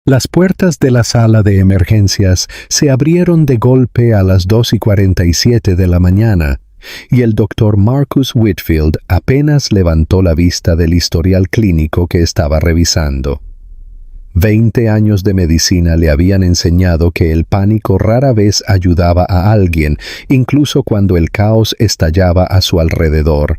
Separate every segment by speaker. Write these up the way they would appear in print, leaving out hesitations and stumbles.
Speaker 1: Las puertas de la sala de emergencias se abrieron de golpe a las 2:47 de la mañana, y el doctor Marcus Whitfield apenas levantó la vista del historial clínico que estaba revisando. 20 años de medicina le habían enseñado que el pánico rara vez ayudaba a alguien, incluso cuando el caos estallaba a su alrededor.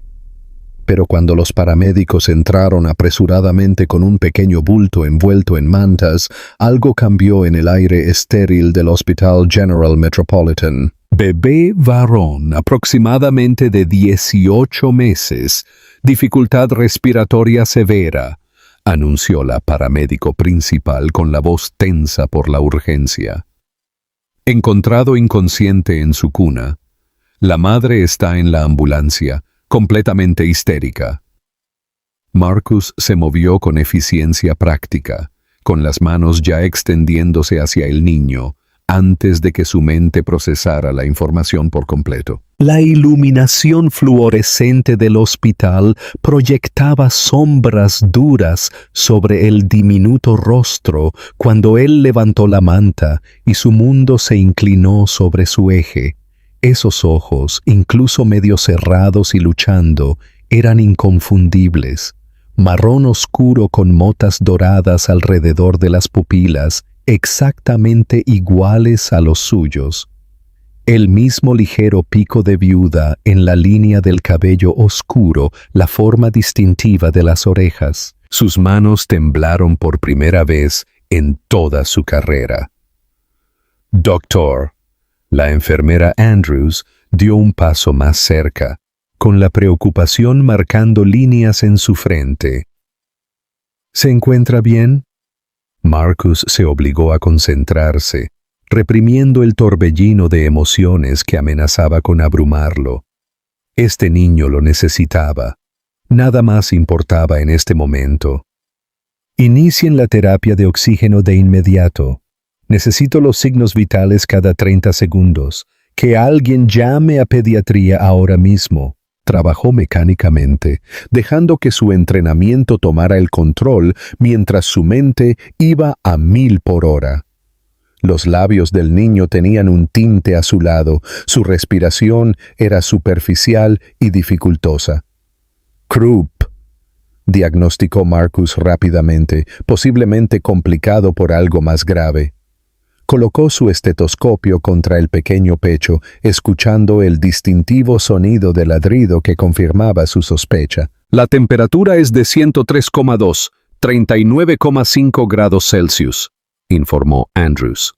Speaker 1: Pero cuando los paramédicos entraron apresuradamente con un pequeño bulto envuelto en mantas, algo cambió en el aire estéril del Hospital General Metropolitan. Bebé varón, aproximadamente de 18 meses, dificultad respiratoria severa, anunció la paramédico principal con la voz tensa por la urgencia. Encontrado inconsciente en su cuna, la madre está en la ambulancia, completamente histérica. Marcus se movió con eficiencia práctica, con las manos ya extendiéndose hacia el niño, antes de que su mente procesara la información por completo. La iluminación fluorescente del hospital proyectaba sombras duras sobre el diminuto rostro cuando él levantó la manta y su mundo se inclinó sobre su eje. Esos ojos, incluso medio cerrados y luchando, eran inconfundibles. Marrón oscuro con motas doradas alrededor de las pupilas, exactamente iguales a los suyos. El mismo ligero pico de viuda en la línea del cabello oscuro, la forma distintiva de las orejas. Sus manos temblaron por primera vez en toda su carrera. «Doctor», la enfermera Andrews dio un paso más cerca, con la preocupación marcando líneas en su frente. «¿Se encuentra bien?» Marcus se obligó a concentrarse, reprimiendo el torbellino de emociones que amenazaba con abrumarlo. Este niño lo necesitaba. Nada más importaba en este momento. «Inicien la terapia de oxígeno de inmediato. Necesito los signos vitales cada 30 segundos. Que alguien llame a pediatría ahora mismo». Trabajó mecánicamente, dejando que su entrenamiento tomara el control mientras su mente iba a 1000 por hora. Los labios del niño tenían un tinte azulado, su respiración era superficial y dificultosa. «Croup», diagnosticó Marcus rápidamente, posiblemente complicado por algo más grave. Colocó su estetoscopio contra el pequeño pecho, escuchando el distintivo sonido de ladrido que confirmaba su sospecha. «La temperatura es de 103,2, 39,5 grados Celsius», informó Andrews.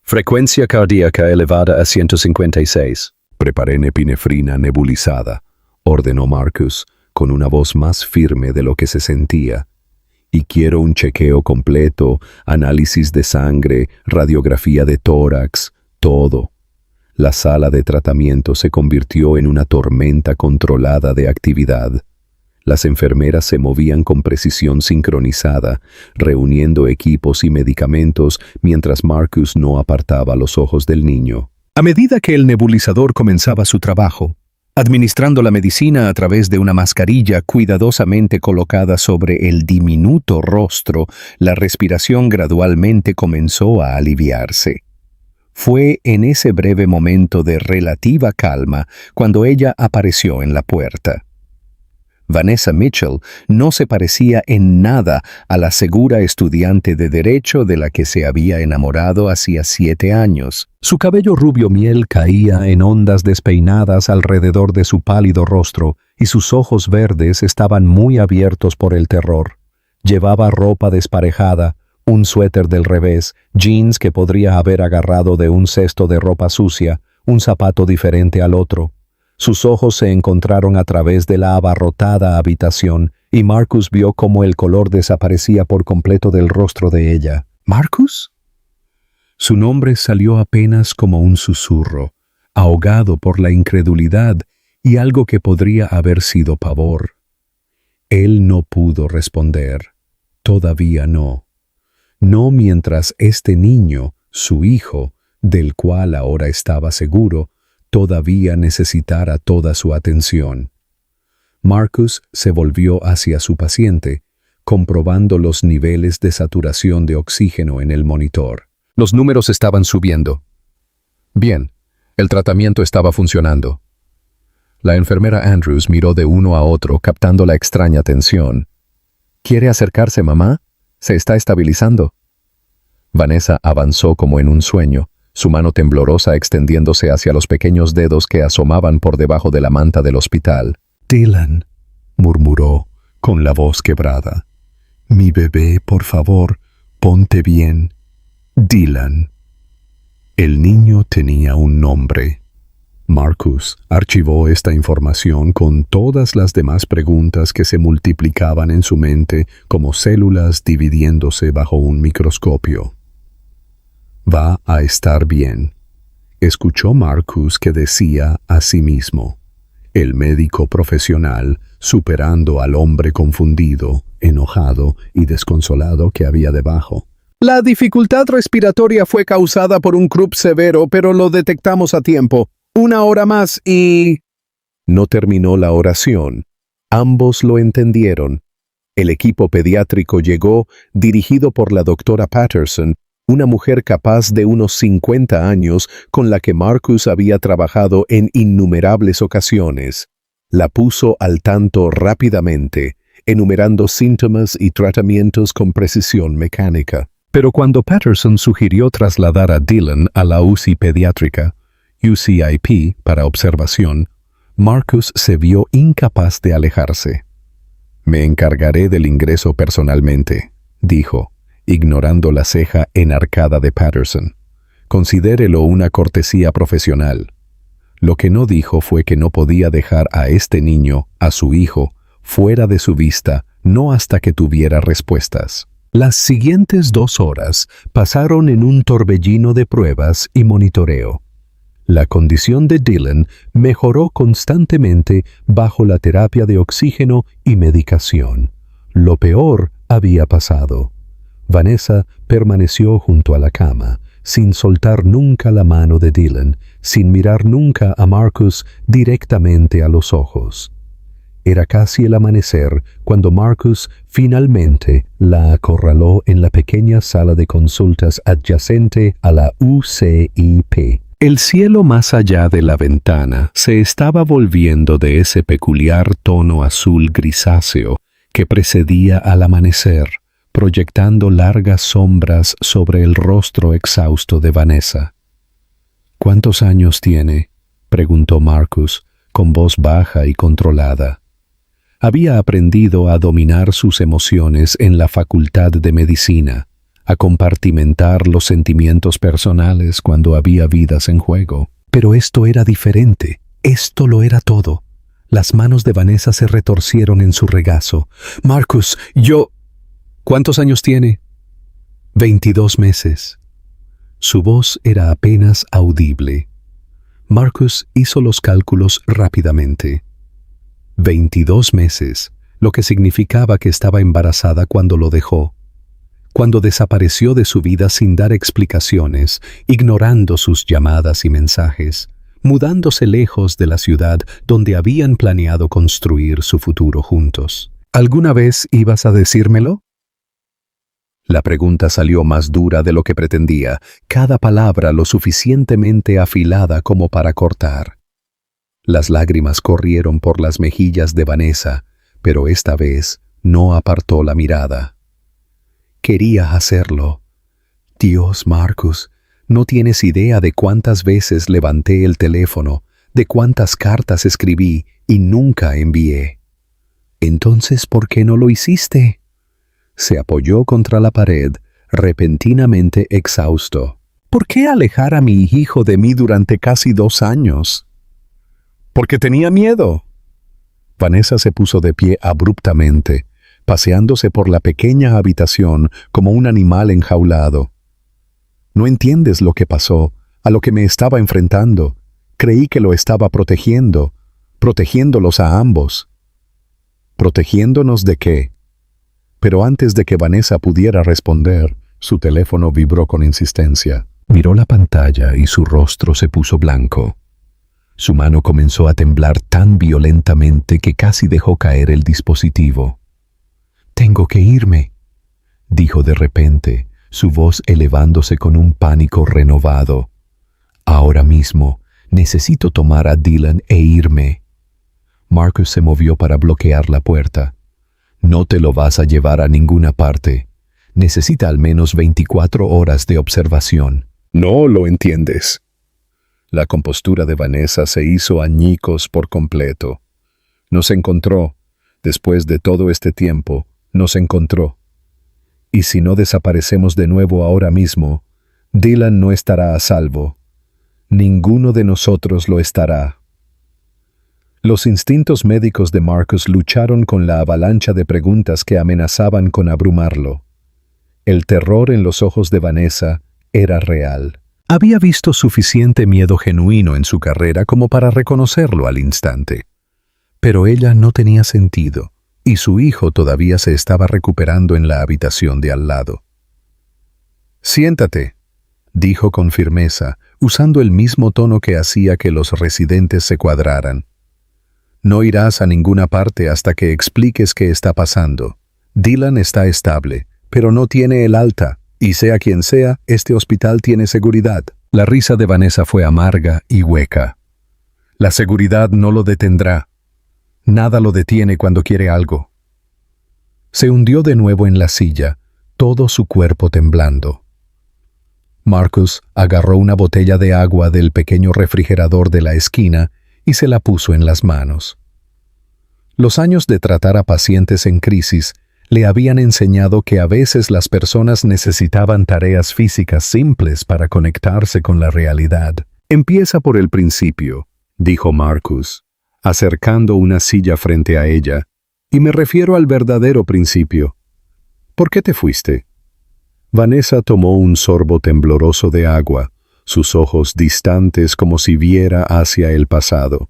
Speaker 1: «Frecuencia cardíaca elevada a 156. «Preparé epinefrina nebulizada», ordenó Marcus, con una voz más firme de lo que se sentía. «Y quiero un chequeo completo, análisis de sangre, radiografía de tórax, todo». La sala de tratamiento se convirtió en una tormenta controlada de actividad. Las enfermeras se movían con precisión sincronizada, reuniendo equipos y medicamentos mientras Marcus no apartaba los ojos del niño. A medida que el nebulizador comenzaba su trabajo, administrando la medicina a través de una mascarilla cuidadosamente colocada sobre el diminuto rostro, la respiración gradualmente comenzó a aliviarse. Fue en ese breve momento de relativa calma cuando ella apareció en la puerta. Vanessa Mitchell no se parecía en nada a la segura estudiante de Derecho de la que se había enamorado hacía 7 años. Su cabello rubio miel caía en ondas despeinadas alrededor de su pálido rostro y sus ojos verdes estaban muy abiertos por el terror. Llevaba ropa desparejada, un suéter del revés, jeans que podría haber agarrado de un cesto de ropa sucia, un zapato diferente al otro. Sus ojos se encontraron a través de la abarrotada habitación y Marcus vio cómo el color desaparecía por completo del rostro de ella. «¿Marcus?». Su nombre salió apenas como un susurro, ahogado por la incredulidad y algo que podría haber sido pavor. Él no pudo responder. Todavía no. No mientras este niño, su hijo, del cual ahora estaba seguro, todavía necesitara toda su atención. Marcus se volvió hacia su paciente, comprobando los niveles de saturación de oxígeno en el monitor. Los números estaban subiendo. Bien, el tratamiento estaba funcionando. La enfermera Andrews miró de uno a otro, captando la extraña tensión. ¿Quiere acercarse, mamá? Se está estabilizando. Vanessa avanzó como en un sueño, su mano temblorosa extendiéndose hacia los pequeños dedos que asomaban por debajo de la manta del hospital. «Dylan», murmuró, con la voz quebrada. «Mi bebé, por favor, ponte bien. Dylan». El niño tenía un nombre. Marcus archivó esta información con todas las demás preguntas que se multiplicaban en su mente como células dividiéndose bajo un microscopio. «Va a estar bien», escuchó Marcus que decía a sí mismo, el médico profesional superando al hombre confundido, enojado y desconsolado que había debajo. «La dificultad respiratoria fue causada por un croup severo, pero lo detectamos a tiempo. 1 hora más y...» No terminó la oración. Ambos lo entendieron. El equipo pediátrico llegó, dirigido por la doctora Patterson, una mujer capaz de unos 50 años con la que Marcus había trabajado en innumerables ocasiones. La puso al tanto rápidamente, enumerando síntomas y tratamientos con precisión mecánica. Pero cuando Patterson sugirió trasladar a Dylan a la UCI pediátrica, UCIP para observación, Marcus se vio incapaz de alejarse. «Me encargaré del ingreso personalmente», dijo, ignorando la ceja enarcada de Patterson. «Considérelo una cortesía profesional». Lo que no dijo fue que no podía dejar a este niño, a su hijo, fuera de su vista, no hasta que tuviera respuestas. Las siguientes 2 horas pasaron en un torbellino de pruebas y monitoreo. La condición de Dylan mejoró constantemente bajo la terapia de oxígeno y medicación. Lo peor había pasado. Vanessa permaneció junto a la cama, sin soltar nunca la mano de Dylan, sin mirar nunca a Marcus directamente a los ojos. Era casi el amanecer cuando Marcus finalmente la acorraló en la pequeña sala de consultas adyacente a la UCIP. El cielo más allá de la ventana se estaba volviendo de ese peculiar tono azul grisáceo que precedía al amanecer, proyectando largas sombras sobre el rostro exhausto de Vanessa. «¿Cuántos años tiene?», preguntó Marcus, con voz baja y controlada. Había aprendido a dominar sus emociones en la facultad de medicina, a compartimentar los sentimientos personales cuando había vidas en juego. Pero esto era diferente, esto lo era todo. Las manos de Vanessa se retorcieron en su regazo. «Marcus, yo...» «¿Cuántos años tiene?» 22 meses. Su voz era apenas audible. Marcus hizo los cálculos rápidamente. 22 meses, lo que significaba que estaba embarazada cuando lo dejó. Cuando desapareció de su vida sin dar explicaciones, ignorando sus llamadas y mensajes, mudándose lejos de la ciudad donde habían planeado construir su futuro juntos. «¿Alguna vez ibas a decírmelo?». La pregunta salió más dura de lo que pretendía, cada palabra lo suficientemente afilada como para cortar. Las lágrimas corrieron por las mejillas de Vanessa, pero esta vez no apartó la mirada. «Quería hacerlo. Dios, Marcus, no tienes idea de cuántas veces levanté el teléfono, de cuántas cartas escribí y nunca envié». «Entonces, ¿por qué no lo hiciste?». Se apoyó contra la pared, repentinamente exhausto. «¿Por qué alejar a mi hijo de mí durante casi 2 años?». «Porque tenía miedo». Vanessa se puso de pie abruptamente, paseándose por la pequeña habitación como un animal enjaulado. «No entiendes lo que pasó, a lo que me estaba enfrentando. Creí que lo estaba protegiendo, protegiéndolos a ambos». «¿Protegiéndonos de qué?». Pero antes de que Vanessa pudiera responder, su teléfono vibró con insistencia. Miró la pantalla y su rostro se puso blanco. Su mano comenzó a temblar tan violentamente que casi dejó caer el dispositivo. Tengo que irme, dijo de repente, su voz elevándose con un pánico renovado. Ahora mismo necesito tomar a Dylan e irme. Marcus se movió para bloquear la puerta. No te lo vas a llevar a ninguna parte. Necesita al menos 24 horas de observación.
Speaker 2: No lo entiendes.
Speaker 1: La compostura de Vanessa se hizo añicos por completo. Nos encontró. Después de todo este tiempo, nos encontró. Y si no desaparecemos de nuevo ahora mismo, Dylan no estará a salvo. Ninguno de nosotros lo estará. Los instintos médicos de Marcus lucharon con la avalancha de preguntas que amenazaban con abrumarlo. El terror en los ojos de Vanessa era real. Había visto suficiente miedo genuino en su carrera como para reconocerlo al instante. Pero ella no tenía sentido, y su hijo todavía se estaba recuperando en la habitación de al lado. «Siéntate», dijo con firmeza, usando el mismo tono que hacía que los residentes se cuadraran. «No irás a ninguna parte hasta que expliques qué está pasando. Dylan está estable, pero no tiene el alta, y sea quien sea, este hospital tiene seguridad». La risa de Vanessa fue amarga y hueca. «La seguridad no lo detendrá. Nada lo detiene cuando quiere algo». Se hundió de nuevo en la silla, todo su cuerpo temblando. Marcus agarró una botella de agua del pequeño refrigerador de la esquina y se la puso en las manos. Los años de tratar a pacientes en crisis le habían enseñado que a veces las personas necesitaban tareas físicas simples para conectarse con la realidad. «Empieza por el principio», dijo Marcus, acercando una silla frente a ella, «y me refiero al verdadero principio. ¿Por qué te fuiste?» Vanessa tomó un sorbo tembloroso de agua, sus ojos distantes como si viera hacia el pasado.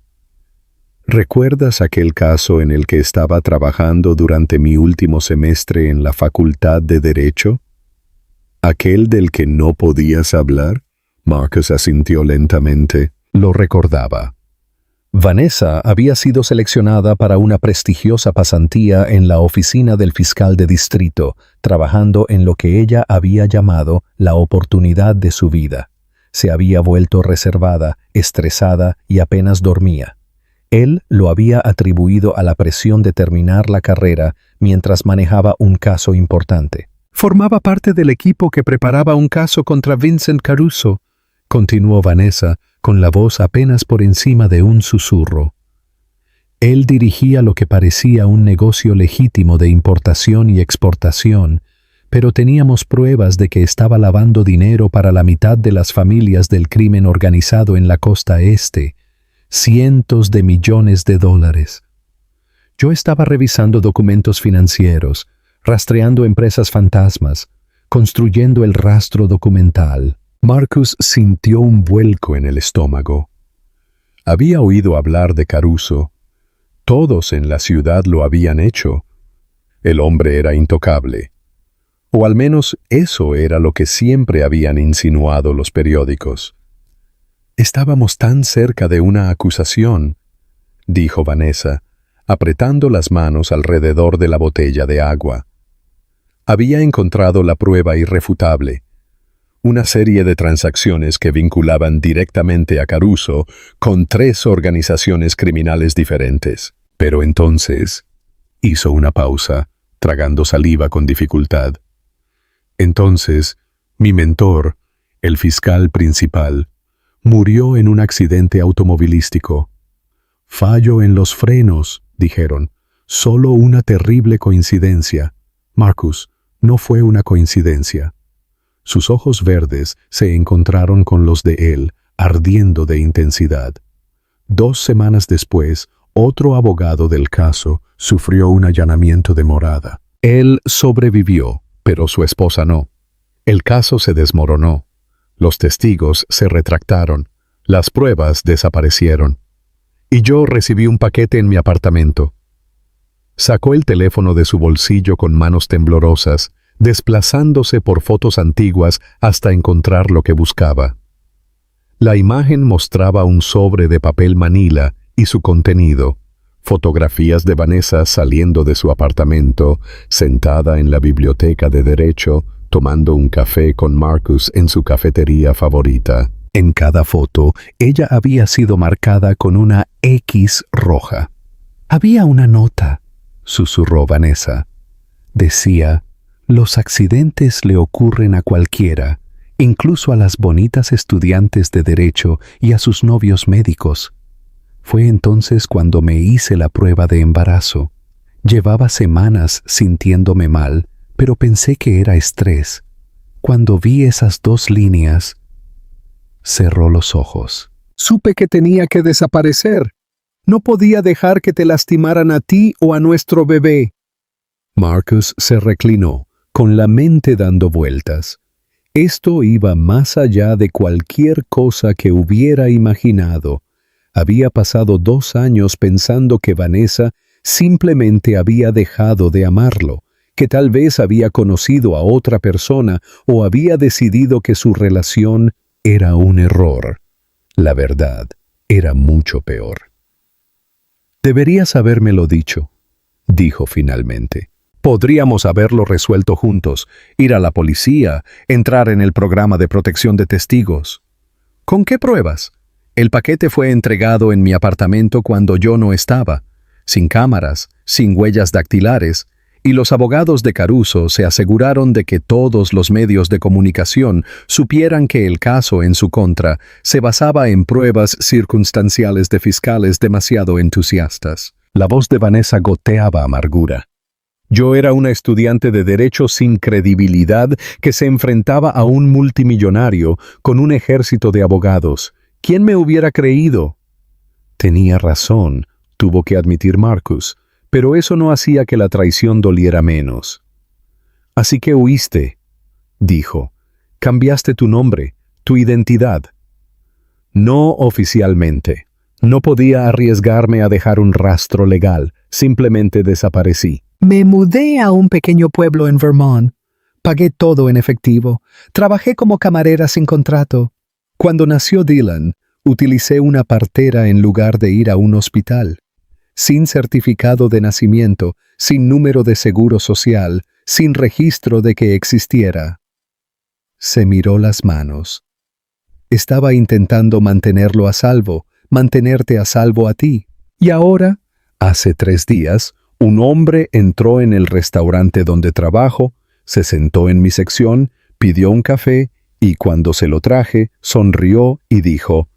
Speaker 1: «¿Recuerdas aquel caso en el que estaba trabajando durante mi último semestre en la Facultad de Derecho? ¿Aquel del que no podías hablar?» Marcus asintió lentamente. Lo recordaba. Vanessa había sido seleccionada para una prestigiosa pasantía en la oficina del fiscal de distrito, trabajando en lo que ella había llamado la oportunidad de su vida. Se había vuelto reservada, estresada y apenas dormía. Él lo había atribuido a la presión de terminar la carrera mientras manejaba un caso importante. «Formaba parte del equipo que preparaba un caso contra Vincent Caruso», continuó Vanessa, con la voz apenas por encima de un susurro. Él dirigía lo que parecía un negocio legítimo de importación y exportación, pero teníamos pruebas de que estaba lavando dinero para la mitad de las familias del crimen organizado en la costa este, cientos de millones de dólares. Yo estaba revisando documentos financieros, rastreando empresas fantasmas, construyendo el rastro documental. Marcus sintió un vuelco en el estómago. Había oído hablar de Caruso. Todos en la ciudad lo habían hecho. El hombre era intocable. O al menos eso era lo que siempre habían insinuado los periódicos. «Estábamos tan cerca de una acusación», dijo Vanessa, apretando las manos alrededor de la botella de agua. Había encontrado la prueba irrefutable. Una serie de transacciones que vinculaban directamente a Caruso con 3 organizaciones criminales diferentes. Pero entonces, hizo una pausa, tragando saliva con dificultad. Entonces, mi mentor, el fiscal principal, murió en un accidente automovilístico. «Fallo en los frenos», dijeron. «Solo una terrible coincidencia». Marcus, no fue una coincidencia. Sus ojos verdes se encontraron con los de él, ardiendo de intensidad. 2 semanas después, otro abogado del caso sufrió un allanamiento de morada. Él sobrevivió, pero su esposa no. El caso se desmoronó. Los testigos se retractaron. Las pruebas desaparecieron. Y yo recibí un paquete en mi apartamento. Sacó el teléfono de su bolsillo con manos temblorosas, desplazándose por fotos antiguas hasta encontrar lo que buscaba. La imagen mostraba un sobre de papel manila y su contenido, Fotografías de Vanessa saliendo de su apartamento, sentada en la biblioteca de Derecho, tomando un café con Marcus en su cafetería favorita. En cada foto, ella había sido marcada con una X roja. Había una nota, susurró Vanessa. Decía: los accidentes le ocurren a cualquiera, incluso a las bonitas estudiantes de Derecho y a sus novios médicos. Fue entonces cuando me hice la prueba de embarazo. Llevaba semanas sintiéndome mal, pero pensé que era estrés. Cuando vi esas 2 líneas, cerró los ojos.
Speaker 2: Supe que tenía que desaparecer. No podía dejar que te lastimaran a ti o a nuestro bebé.
Speaker 1: Marcus se reclinó, con la mente dando vueltas. Esto iba más allá de cualquier cosa que hubiera imaginado. Había pasado 2 años pensando que Vanessa simplemente había dejado de amarlo, que tal vez había conocido a otra persona o había decidido que su relación era un error. La verdad era mucho peor. «Deberías habérmelo dicho», dijo finalmente. «Podríamos haberlo resuelto juntos, ir a la policía, entrar en el programa de protección de testigos». «¿Con qué pruebas? El paquete fue entregado en mi apartamento cuando yo no estaba, sin cámaras, sin huellas dactilares, y los abogados de Caruso se aseguraron de que todos los medios de comunicación supieran que el caso en su contra se basaba en pruebas circunstanciales de fiscales demasiado entusiastas». La voz de Vanessa goteaba amargura. «Yo era una estudiante de Derecho sin credibilidad que se enfrentaba a un multimillonario con un ejército de abogados. ¿Quién me hubiera creído?» Tenía razón, tuvo que admitir Marcus, pero eso no hacía que la traición doliera menos. «Así que huiste», dijo. «Cambiaste tu nombre, tu identidad». «No oficialmente. No podía arriesgarme a dejar un rastro legal. Simplemente desaparecí».
Speaker 3: Me mudé a un pequeño pueblo en Vermont. Pagué todo en efectivo. Trabajé como camarera sin contrato.
Speaker 1: Cuando nació Dylan, utilicé una partera en lugar de ir a un hospital. Sin certificado de nacimiento, sin número de seguro social, sin registro de que existiera. Se miró las manos. Estaba intentando mantenerlo a salvo, mantenerte a salvo a ti. Y ahora, hace 3 días, un hombre entró en el restaurante donde trabajo, se sentó en mi sección, pidió un café y cuando se lo traje, sonrió y dijo: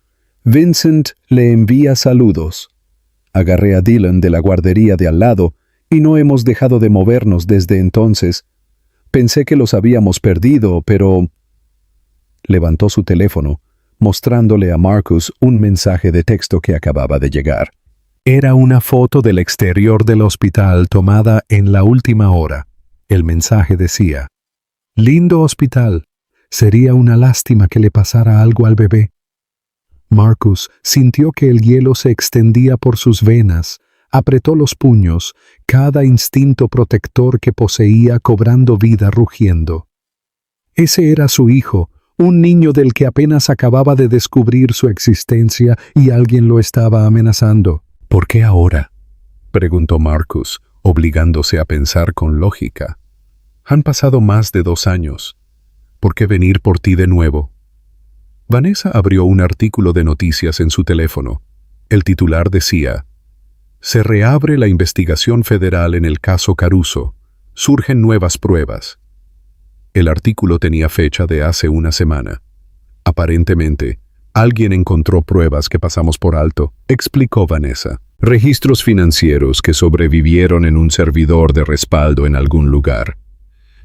Speaker 1: «Vincent le envía saludos». Agarré a Dylan de la guardería de al lado y no hemos dejado de movernos desde entonces. Pensé que los habíamos perdido, pero... Levantó su teléfono, mostrándole a Marcus un mensaje de texto que acababa de llegar. Era una foto del exterior del hospital tomada en la última hora. El mensaje decía: «Lindo hospital. Sería una lástima que le pasara algo al bebé». Marcus sintió que el hielo se extendía por sus venas, apretó los puños, cada instinto protector que poseía cobrando vida rugiendo. Ese era su hijo, un niño del que apenas acababa de descubrir su existencia y alguien lo estaba amenazando. «¿Por qué ahora?», preguntó Marcus, obligándose a pensar con lógica. «Han pasado más de 2 años. ¿Por qué venir por ti de nuevo?» Vanessa abrió un artículo de noticias en su teléfono. El titular decía: «Se reabre la investigación federal en el caso Caruso. Surgen nuevas pruebas». El artículo tenía fecha de hace una semana. «Aparentemente, alguien encontró pruebas que pasamos por alto», explicó Vanessa. «Registros financieros que sobrevivieron en un servidor de respaldo en algún lugar.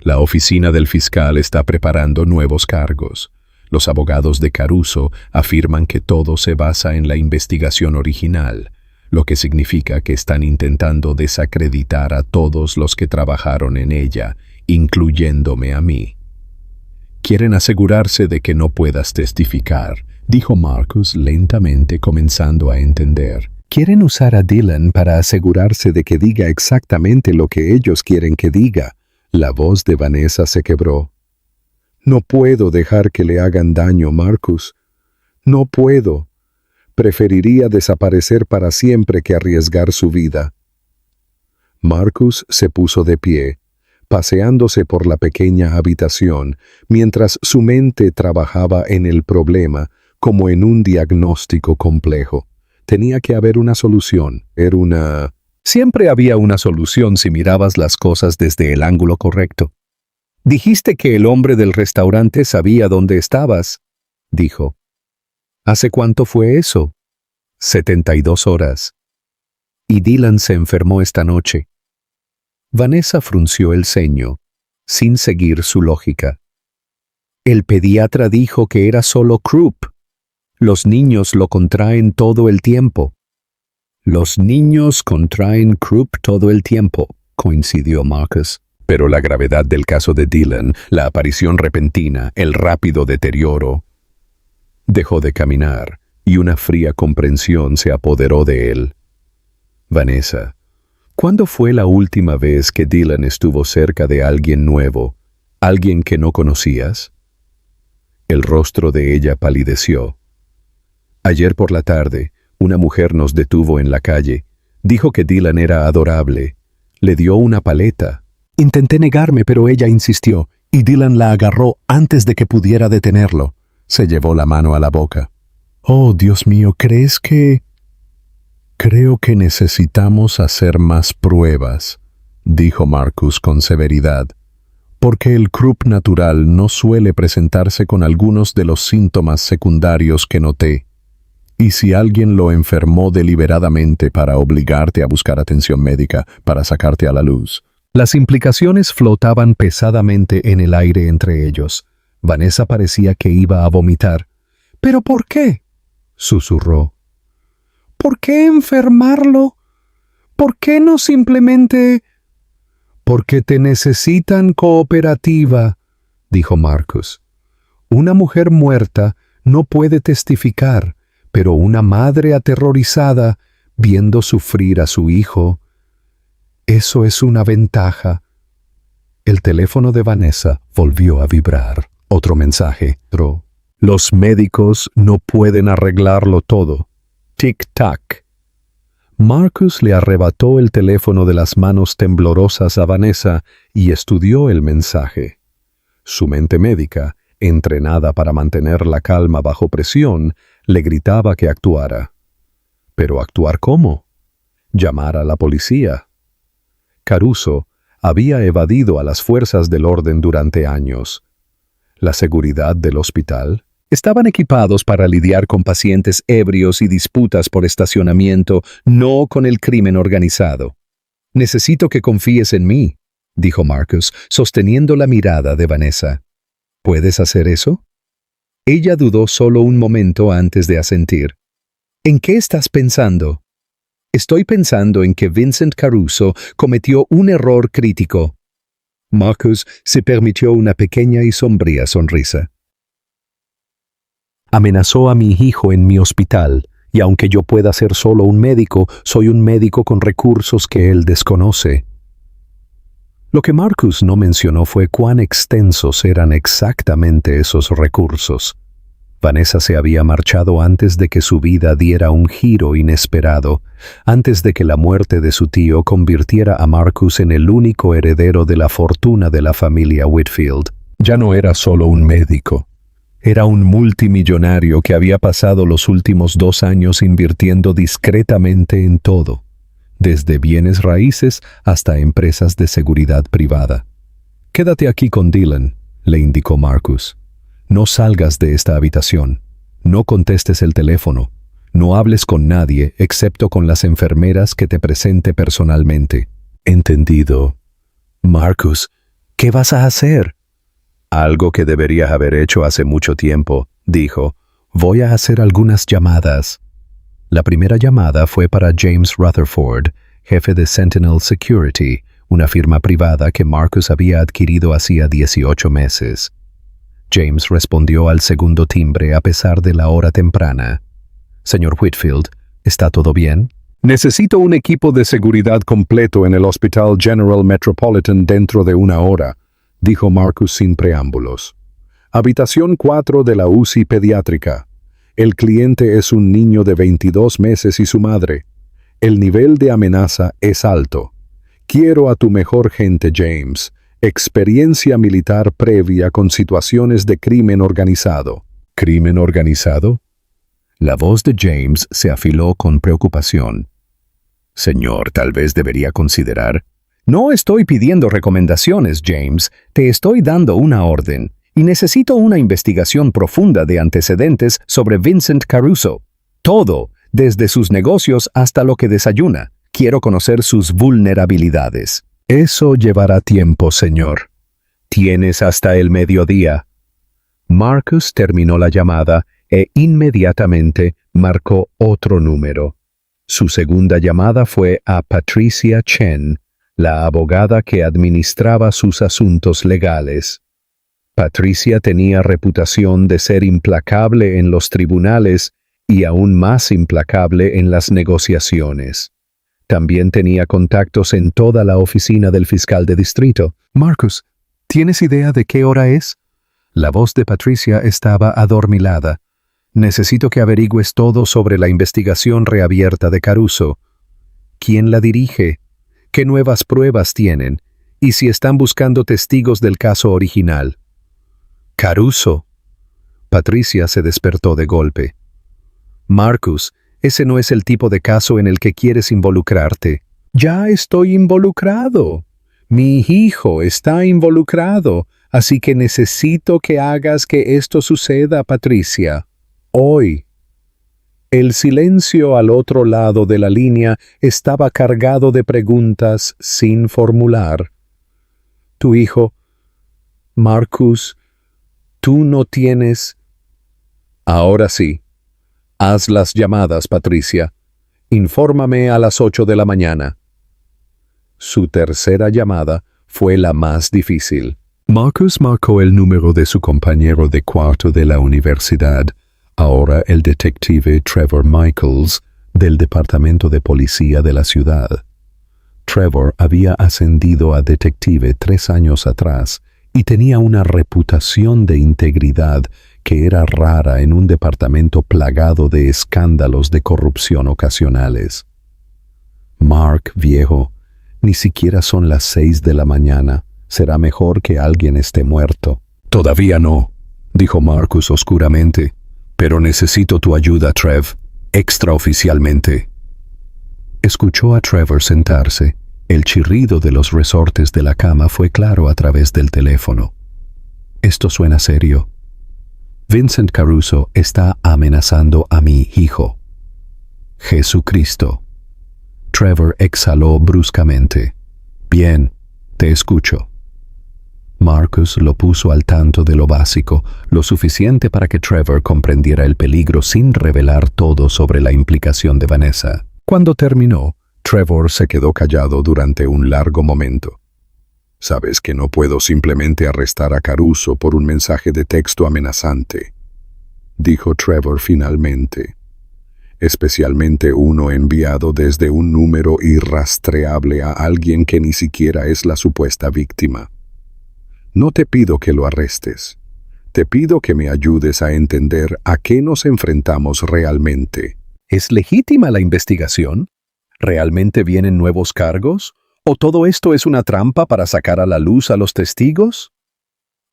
Speaker 1: La oficina del fiscal está preparando nuevos cargos. Los abogados de Caruso afirman que todo se basa en la investigación original, lo que significa que están intentando desacreditar a todos los que trabajaron en ella, incluyéndome a mí. Quieren asegurarse de que no puedas testificar», dijo Marcus lentamente, comenzando a entender. «Quieren usar a Dylan para asegurarse de que diga exactamente lo que ellos quieren que diga». La voz de Vanessa se quebró. «No puedo dejar que le hagan daño, Marcus. No puedo. Preferiría desaparecer para siempre que arriesgar su vida. Marcus se puso de pie, paseándose por la pequeña habitación, mientras su mente trabajaba en el problema como en un diagnóstico complejo. Tenía que haber una solución. Siempre había una solución si mirabas las cosas desde el ángulo correcto. «Dijiste que el hombre del restaurante sabía dónde estabas», dijo. «¿Hace cuánto fue eso?» 72 horas. «Y Dylan se enfermó esta noche». Vanessa frunció el ceño, sin seguir su lógica. «El pediatra dijo que era solo croup. Los niños lo contraen todo el tiempo». «Los niños contraen croup todo el tiempo», coincidió Marcus. Pero la gravedad del caso de Dylan, la aparición repentina, el rápido deterioro. Dejó de caminar, y una fría comprensión se apoderó de él. «Vanessa, ¿cuándo fue la última vez que Dylan estuvo cerca de alguien nuevo, alguien que no conocías?» El rostro de ella palideció. «Ayer por la tarde, una mujer nos detuvo en la calle. Dijo que Dylan era adorable. Le dio una paleta». Intenté negarme, pero ella insistió, y Dylan la agarró antes de que pudiera detenerlo. Se llevó la mano a la boca. «Oh, Dios mío, ¿crees que...?» «Creo que necesitamos hacer más pruebas», dijo Marcus con severidad, «porque el croup natural no suele presentarse con algunos de los síntomas secundarios que noté. Y si alguien lo enfermó deliberadamente para obligarte a buscar atención médica, para sacarte a la luz». Las implicaciones flotaban pesadamente en el aire entre ellos. Vanessa parecía que iba a vomitar. «¿Pero por qué?», susurró. «¿Por qué enfermarlo? ¿Por qué no simplemente...?» «Porque te necesitan cooperativa», dijo Marcus. «Una mujer muerta no puede testificar, pero una madre aterrorizada, viendo sufrir a su hijo... Eso es una ventaja». El teléfono de Vanessa volvió a vibrar. Otro mensaje. «Los médicos no pueden arreglarlo todo. Tic-tac». Marcus le arrebató el teléfono de las manos temblorosas a Vanessa y estudió el mensaje. Su mente médica, entrenada para mantener la calma bajo presión, le gritaba que actuara. ¿Pero actuar cómo? ¿Llamar a la policía? Caruso había evadido a las fuerzas del orden durante años. La seguridad del hospital. Estaban equipados para lidiar con pacientes ebrios y disputas por estacionamiento, no con el crimen organizado. «Necesito que confíes en mí», dijo Marcus, sosteniendo la mirada de Vanessa. «¿Puedes hacer eso?» Ella dudó solo un momento antes de asentir. «¿En qué estás pensando?» «Estoy pensando en que Vincent Caruso cometió un error crítico». Marcus se permitió una pequeña y sombría sonrisa. «Amenazó a mi hijo en mi hospital, y aunque yo pueda ser solo un médico, soy un médico con recursos que él desconoce». Lo que Marcus no mencionó fue cuán extensos eran exactamente esos recursos. Vanessa se había marchado antes de que su vida diera un giro inesperado, antes de que la muerte de su tío convirtiera a Marcus en el único heredero de la fortuna de la familia Whitfield. Ya no era solo un médico. Era un multimillonario que había pasado los últimos 2 años invirtiendo discretamente en todo, desde bienes raíces hasta empresas de seguridad privada. «Quédate aquí con Dylan», le indicó Marcus. «No salgas de esta habitación. No contestes el teléfono. No hables con nadie excepto con las enfermeras que te presente personalmente». «Entendido». «Marcus, ¿qué vas a hacer?» «Algo que deberías haber hecho hace mucho tiempo», dijo. «Voy a hacer algunas llamadas». La primera llamada fue para James Rutherford, jefe de Sentinel Security, una firma privada que Marcus había adquirido hacía 18 meses. James respondió al segundo timbre a pesar de la hora temprana. «Señor Whitfield, ¿está todo bien?» «Necesito un equipo de seguridad completo en el Hospital General Metropolitan dentro de 1 hora», dijo Marcus sin preámbulos. «Habitación 4 de la UCI pediátrica. El cliente es un niño de 22 meses y su madre. El nivel de amenaza es alto. Quiero a tu mejor gente, James. Experiencia militar previa con situaciones de crimen organizado. ¿Crimen organizado? La voz de James se afiló con preocupación. Señor, tal vez debería considerar. No estoy pidiendo recomendaciones, James. Te estoy dando una orden. Y necesito una investigación profunda de antecedentes sobre Vincent Caruso. Todo, desde sus negocios hasta lo que desayuna. Quiero conocer sus vulnerabilidades. Eso llevará tiempo, señor. Tienes hasta el mediodía. Marcus terminó la llamada e inmediatamente marcó otro número. Su segunda llamada fue a Patricia Chen, la abogada que administraba sus asuntos legales. Patricia tenía reputación de ser implacable en los tribunales y aún más implacable en las negociaciones. También tenía contactos en toda la oficina del fiscal de distrito.
Speaker 2: Marcus, ¿tienes idea de qué hora es?
Speaker 1: La voz de Patricia estaba adormilada. Necesito que averigües todo sobre la investigación reabierta de Caruso. ¿Quién la dirige? ¿Qué nuevas pruebas tienen? ¿Y si están buscando testigos del caso original? Caruso. Patricia se despertó de golpe. Marcus, ese no es el tipo de caso en el que quieres involucrarte. Ya estoy involucrado. Mi hijo está involucrado, así que necesito que hagas que esto suceda, Patricia. Hoy. El silencio al otro lado de la línea estaba cargado de preguntas sin formular. Tu hijo, Marcus, tú no tienes... Ahora sí. Haz las llamadas, Patricia. Infórmame a las 8 de la mañana. Su tercera llamada fue la más difícil. Marcus marcó el número de su compañero de cuarto de la universidad, ahora el detective Trevor Michaels, del Departamento de Policía de la ciudad. Trevor había ascendido a detective 3 años atrás y tenía una reputación de integridad que era rara en un departamento plagado de escándalos de corrupción ocasionales. Mark, viejo, ni siquiera son las 6 de la mañana. Será mejor que alguien esté muerto. Todavía no, dijo Marcus oscuramente. Pero necesito tu ayuda, Trev, extraoficialmente. Escuchó a Trevor sentarse. El chirrido de los resortes de la cama fue claro a través del teléfono. Esto suena serio. Vincent Caruso está amenazando a mi hijo. Jesucristo. Trevor exhaló bruscamente. Bien, te escucho. Marcus lo puso al tanto de lo básico, lo suficiente para que Trevor comprendiera el peligro sin revelar todo sobre la implicación de Vanessa. Cuando terminó, Trevor se quedó callado durante un largo momento. Sabes que no puedo simplemente arrestar a Caruso por un mensaje de texto amenazante, dijo Trevor finalmente. Especialmente uno enviado desde un número irrastreable a alguien que ni siquiera es la supuesta víctima. No te pido que lo arrestes. Te pido que me ayudes a entender a qué nos enfrentamos realmente. ¿Es legítima la investigación? ¿Realmente vienen nuevos cargos? ¿O todo esto es una trampa para sacar a la luz a los testigos?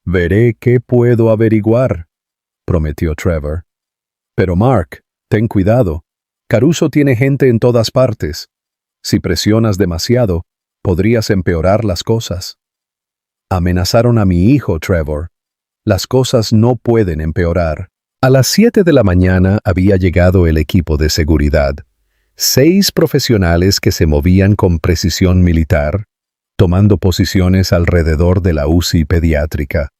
Speaker 1: Veré qué puedo averiguar, prometió Trevor. Pero Mark, ten cuidado. Caruso tiene gente en todas partes. Si presionas demasiado, podrías empeorar las cosas. Amenazaron a mi hijo, Trevor. Las cosas no pueden empeorar. A las 7 de la mañana había llegado el equipo de seguridad. 6 profesionales que se movían con precisión militar, tomando posiciones alrededor de la UCI pediátrica.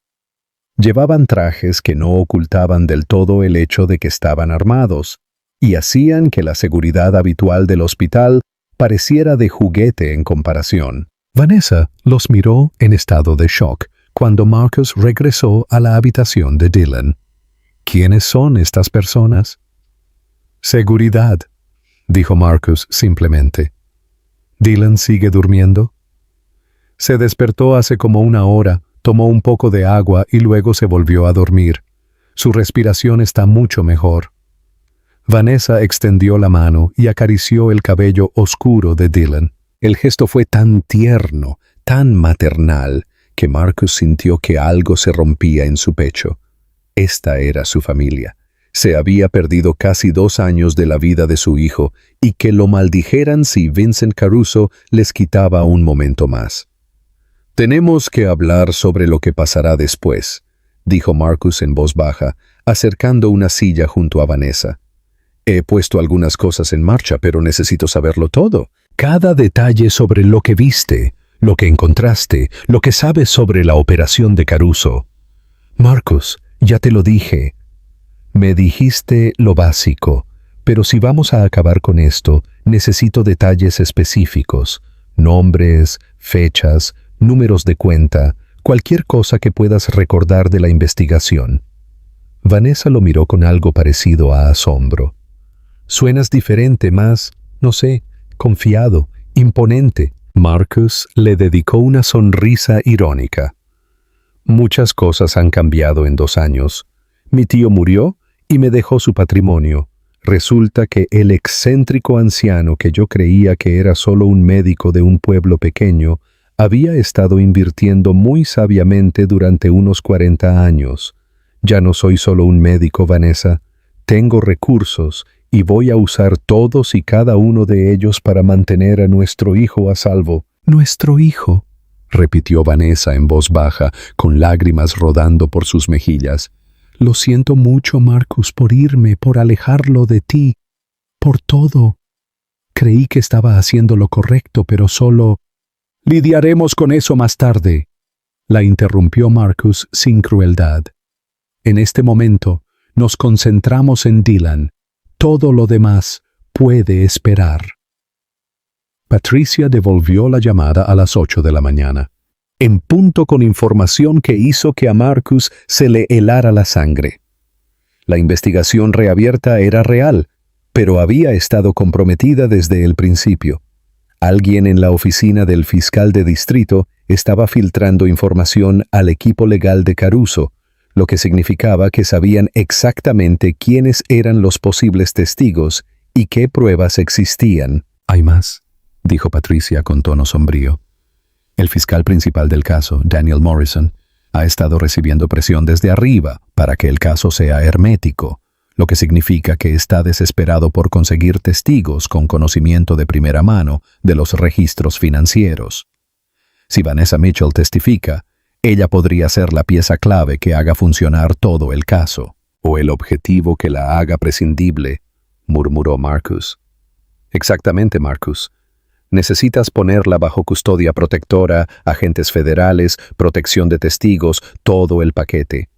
Speaker 1: Llevaban trajes que no ocultaban del todo el hecho de que estaban armados, y hacían que la seguridad habitual del hospital pareciera de juguete en comparación. Vanessa los miró en estado de shock cuando Marcus regresó a la habitación de Dylan. ¿Quiénes son estas personas? Seguridad, dijo Marcus simplemente. ¿Dylan sigue durmiendo? Se despertó hace como 1 hora, tomó un poco de agua y luego se volvió a dormir. Su respiración está mucho mejor. Vanessa extendió la mano y acarició el cabello oscuro de Dylan. El gesto fue tan tierno, tan maternal, que Marcus sintió que algo se rompía en su pecho. Esta era su familia. Se había perdido casi 2 años de la vida de su hijo, y que lo maldijeran si Vincent Caruso les quitaba un momento más. «Tenemos que hablar sobre lo que pasará después», dijo Marcus en voz baja, acercando una silla junto a Vanessa. «He puesto algunas cosas en marcha, pero necesito saberlo todo. Cada detalle sobre lo que viste, lo que encontraste, lo que sabes sobre la operación de Caruso». «Marcus, ya te lo dije». «Me dijiste lo básico, pero si vamos a acabar con esto, necesito detalles específicos, nombres, fechas, números de cuenta, cualquier cosa que puedas recordar de la investigación». Vanessa lo miró con algo parecido a asombro. «Suenas diferente, más, no sé, confiado, imponente». Marcus le dedicó una sonrisa irónica. «Muchas cosas han cambiado en 2 años. Mi tío murió y me dejó su patrimonio. Resulta que el excéntrico anciano que yo creía que era solo un médico de un pueblo pequeño había estado invirtiendo muy sabiamente durante unos 40 años. Ya no soy solo un médico, Vanessa. Tengo recursos y voy a usar todos y cada uno de ellos para mantener a nuestro hijo a salvo». «¿Nuestro hijo?», repitió Vanessa en voz baja, con lágrimas rodando por sus mejillas. «Lo siento mucho, Marcus, por irme, por alejarlo de ti, por todo. Creí que estaba haciendo lo correcto, pero solo...» «Lidiaremos con eso más tarde», la interrumpió Marcus sin crueldad. «En este momento nos concentramos en Dylan. Todo lo demás puede esperar». Patricia devolvió la llamada a las 8 de la mañana, en punto, con información que hizo que a Marcus se le helara la sangre. La investigación reabierta era real, pero había estado comprometida desde el principio. Alguien en la oficina del fiscal de distrito estaba filtrando información al equipo legal de Caruso, lo que significaba que sabían exactamente quiénes eran los posibles testigos y qué pruebas existían. «Hay más», dijo Patricia con tono sombrío. «El fiscal principal del caso, Daniel Morrison, ha estado recibiendo presión desde arriba para que el caso sea hermético, lo que significa que está desesperado por conseguir testigos con conocimiento de primera mano de los registros financieros. Si Vanessa Mitchell testifica, ella podría ser la pieza clave que haga funcionar todo el caso, o el objetivo que la haga prescindible», murmuró Marcus. «Exactamente, Marcus. Necesitas ponerla bajo custodia protectora, agentes federales, protección de testigos, todo el paquete.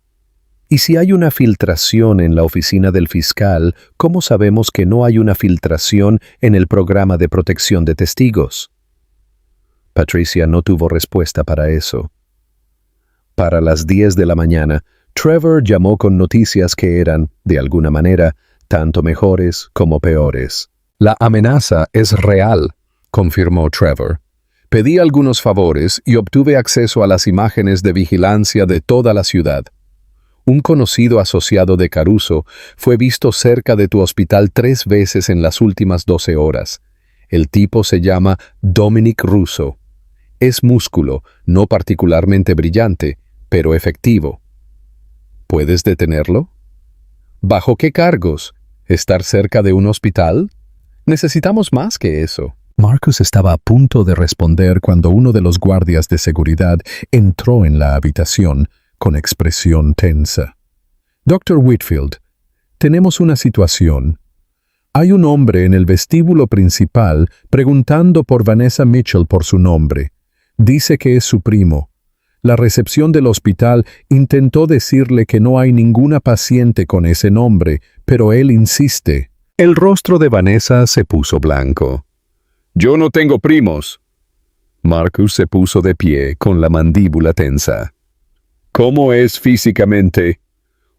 Speaker 1: Y si hay una filtración en la oficina del fiscal, ¿cómo sabemos que no hay una filtración en el programa de protección de testigos?» Patricia no tuvo respuesta para eso. Para las 10 de la mañana, Trevor llamó con noticias que eran, de alguna manera, tanto mejores como peores. «La amenaza es real», confirmó Trevor. «Pedí algunos favores y obtuve acceso a las imágenes de vigilancia de toda la ciudad. Un conocido asociado de Caruso fue visto cerca de tu hospital 3 veces en las últimas 12 horas. El tipo se llama Dominic Russo. Es músculo, no particularmente brillante, pero efectivo. ¿Puedes detenerlo? ¿Bajo qué cargos? ¿Estar cerca de un hospital? Necesitamos más que eso». Marcus estaba a punto de responder cuando uno de los guardias de seguridad entró en la habitación con expresión tensa. «Dr. Whitfield, tenemos una situación. Hay un hombre en el vestíbulo principal preguntando por Vanessa Mitchell por su nombre. Dice que es su primo. La recepción del hospital intentó decirle que no hay ninguna paciente con ese nombre, pero él insiste». El rostro de Vanessa se puso blanco. «Yo no tengo primos». Marcus se puso de pie con la mandíbula tensa. «¿Cómo es físicamente?»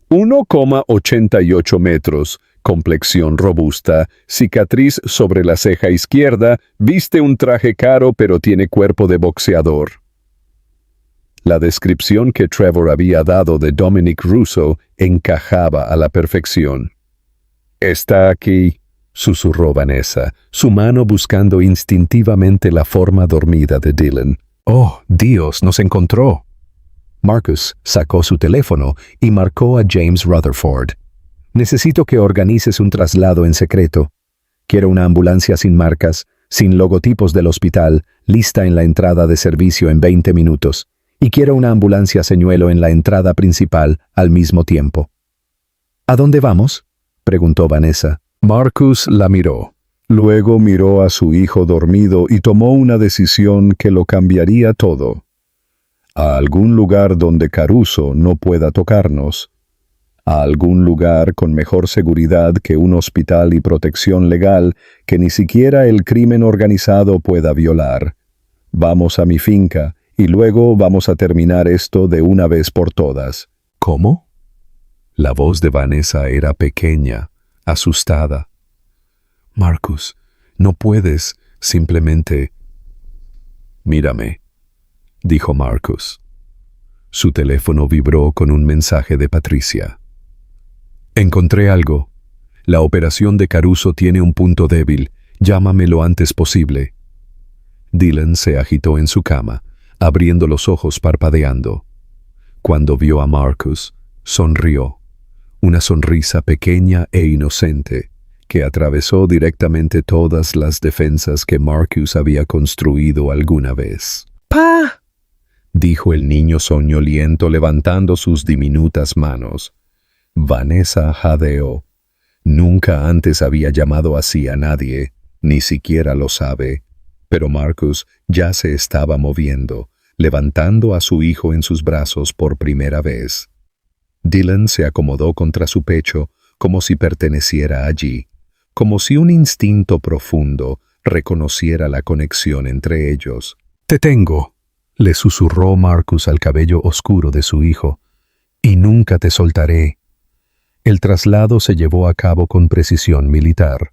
Speaker 1: 1,88 metros, complexión robusta, cicatriz sobre la ceja izquierda, viste un traje caro pero tiene cuerpo de boxeador. La descripción que Trevor había dado de Dominic Russo encajaba a la perfección. Está aquí, susurró Vanessa, su mano buscando instintivamente la forma dormida de Dylan. Oh, Dios, nos encontró. Marcus sacó su teléfono y marcó a James Rutherford. Necesito que organices un traslado en secreto. Quiero una ambulancia sin marcas, sin logotipos del hospital, lista en la entrada de servicio en 20 minutos. Y quiero una ambulancia señuelo en la entrada principal al mismo tiempo. ¿A dónde vamos?, preguntó Vanessa. Marcus la miró. Luego miró a su hijo dormido y tomó una decisión que lo cambiaría todo. A algún lugar donde Caruso no pueda tocarnos. A algún lugar con mejor seguridad que un hospital y protección legal que ni siquiera el crimen organizado pueda violar. Vamos a mi finca y luego vamos a terminar esto de una vez por todas. ¿Cómo? La voz de Vanessa era pequeña, asustada. Marcus, no puedes simplemente... Mírame, dijo Marcus. Su teléfono vibró con un mensaje de Patricia. Encontré algo. La operación de Caruso tiene un punto débil. Llámame lo antes posible. Dylan se agitó en su cama, abriendo los ojos parpadeando. Cuando vio a Marcus, sonrió. Una sonrisa pequeña e inocente, que atravesó directamente todas las defensas que Marcus había construido alguna vez.
Speaker 3: ¡Pa!
Speaker 1: Dijo el niño soñoliento levantando sus diminutas manos. Vanessa jadeó. Nunca antes había llamado así a nadie, ni siquiera lo sabe. Pero Marcus ya se estaba moviendo, levantando a su hijo en sus brazos por primera vez. Dylan se acomodó contra su pecho como si perteneciera allí, como si un instinto profundo reconociera la conexión entre ellos. «Te tengo», le susurró Marcus al cabello oscuro de su hijo, «y nunca te soltaré». El traslado se llevó a cabo con precisión militar.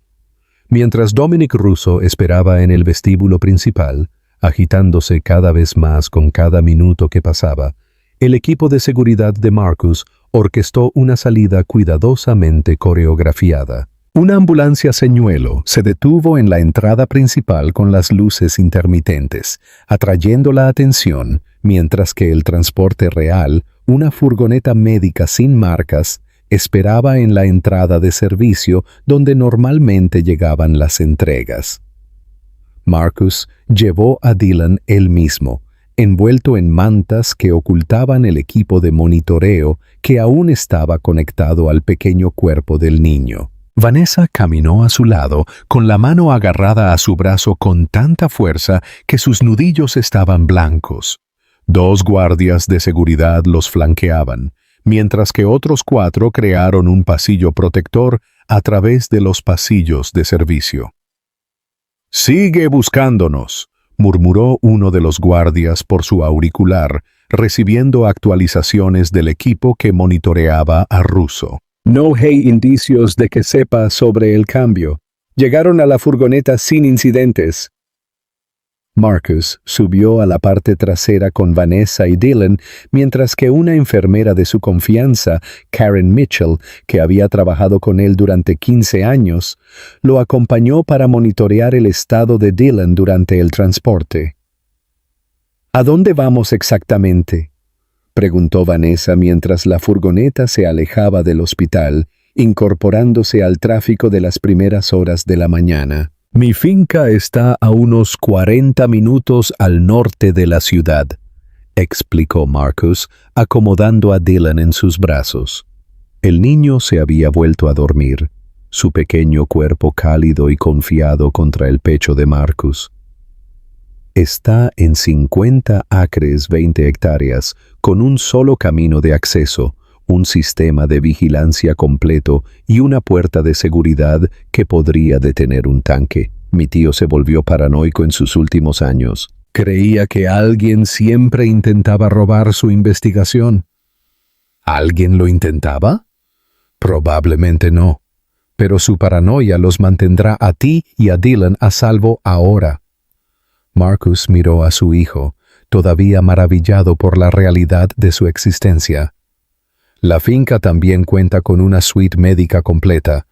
Speaker 1: Mientras Dominic Russo esperaba en el vestíbulo principal, agitándose cada vez más con cada minuto que pasaba, el equipo de seguridad de Marcus orquestó una salida cuidadosamente coreografiada. Una ambulancia señuelo se detuvo en la entrada principal con las luces intermitentes, atrayendo la atención, mientras que el transporte real, una furgoneta médica sin marcas, esperaba en la entrada de servicio donde normalmente llegaban las entregas. Marcus llevó a Dylan él mismo, envuelto en mantas que ocultaban el equipo de monitoreo que aún estaba conectado al pequeño cuerpo del niño. Vanessa caminó a su lado, con la mano agarrada a su brazo con tanta fuerza que sus nudillos estaban blancos. 2 guardias de seguridad los flanqueaban, mientras que otros 4 crearon un pasillo protector a través de los pasillos de servicio. «Sigue buscándonos», murmuró uno de los guardias por su auricular, recibiendo actualizaciones del equipo que monitoreaba a Russo. «No hay indicios de que sepa sobre el cambio. Llegaron a la furgoneta sin incidentes». Marcus subió a la parte trasera con Vanessa y Dylan, mientras que una enfermera de su confianza, Karen Mitchell, que había trabajado con él durante 15 años, lo acompañó para monitorear el estado de Dylan durante el transporte. «¿A dónde vamos exactamente?», preguntó Vanessa mientras la furgoneta se alejaba del hospital, incorporándose al tráfico de las primeras horas de la mañana. «Mi finca está a unos 40 minutos al norte de la ciudad», explicó Marcus, acomodando a Dylan en sus brazos. El niño se había vuelto a dormir, su pequeño cuerpo cálido y confiado contra el pecho de Marcus. «Está en 50 acres 20 hectáreas, con un solo camino de acceso, un sistema de vigilancia completo y una puerta de seguridad que podría detener un tanque». Mi tío se volvió paranoico en sus últimos años. Creía que alguien siempre intentaba robar su investigación. ¿Alguien lo intentaba? Probablemente no, pero su paranoia los mantendrá a ti y a Dylan a salvo ahora. Marcus miró a su hijo, todavía maravillado por la realidad de su existencia. La finca también cuenta con una suite médica completa.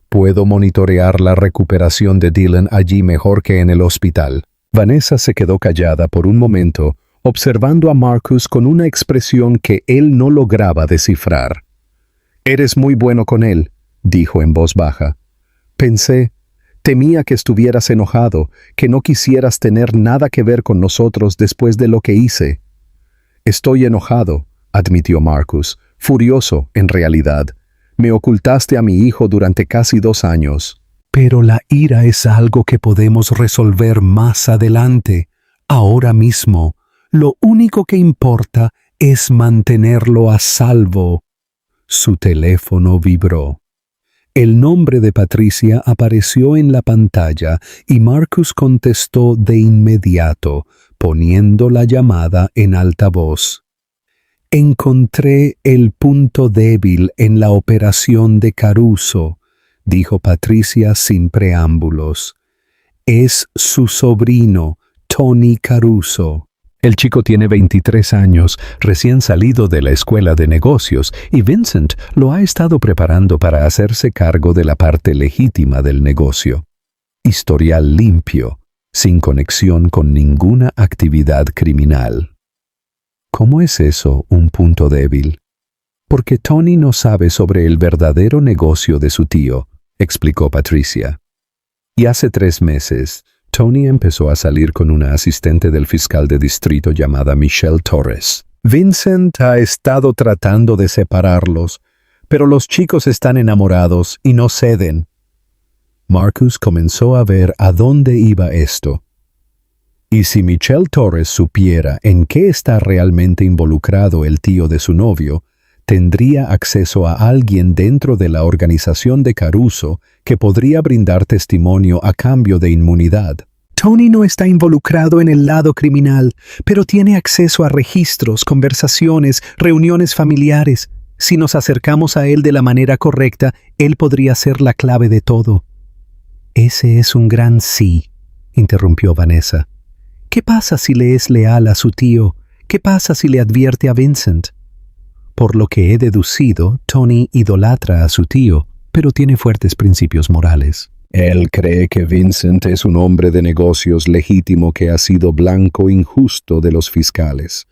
Speaker 1: Puedo monitorear la recuperación de Dylan allí mejor que en el hospital. Vanessa se quedó callada por un momento, observando a Marcus con una expresión que él no lograba descifrar. «Eres muy bueno con él», dijo en voz baja. Temía que estuvieras enojado, que no quisieras tener nada que ver con nosotros después de lo que hice. Estoy enojado, admitió Marcus, furioso, en realidad. Me ocultaste a mi hijo durante casi 2 años. Pero la ira es algo que podemos resolver más adelante, ahora mismo. Lo único que importa es mantenerlo a salvo. Su teléfono vibró. El nombre de Patricia apareció en la pantalla y Marcus contestó de inmediato, poniendo la llamada en altavoz. «Encontré el punto débil en la operación de Caruso», dijo Patricia sin preámbulos. «Es su sobrino, Tony Caruso». El chico tiene 23 años, recién salido de la escuela de negocios, y Vincent lo ha estado preparando para hacerse cargo de la parte legítima del negocio. Historial limpio, sin conexión con ninguna actividad criminal. ¿Cómo es eso un punto débil? Porque Tony no sabe sobre el verdadero negocio de su tío, explicó Patricia. Y hace 3 meses, Tony empezó a salir con una asistente del fiscal de distrito llamada Michelle Torres. Vincent ha estado tratando de separarlos, pero los chicos están enamorados y no ceden. Marcus comenzó a ver a dónde iba esto. Y si Michelle Torres supiera en qué está realmente involucrado el tío de su novio, tendría acceso a alguien dentro de la organización de Caruso que podría brindar testimonio a cambio de inmunidad.
Speaker 3: Tony no está involucrado en el lado criminal, pero tiene acceso a registros, conversaciones, reuniones familiares. Si nos acercamos a él de la manera correcta, él podría ser la clave de todo. Ese es un gran sí, interrumpió Vanessa. ¿Qué pasa si le es leal a su tío? ¿Qué pasa si le advierte a Vincent? Por lo que he deducido, Tony idolatra a su tío, pero tiene fuertes principios morales. Él cree que Vincent es un hombre de negocios legítimo que ha sido blanco injusto de los fiscales.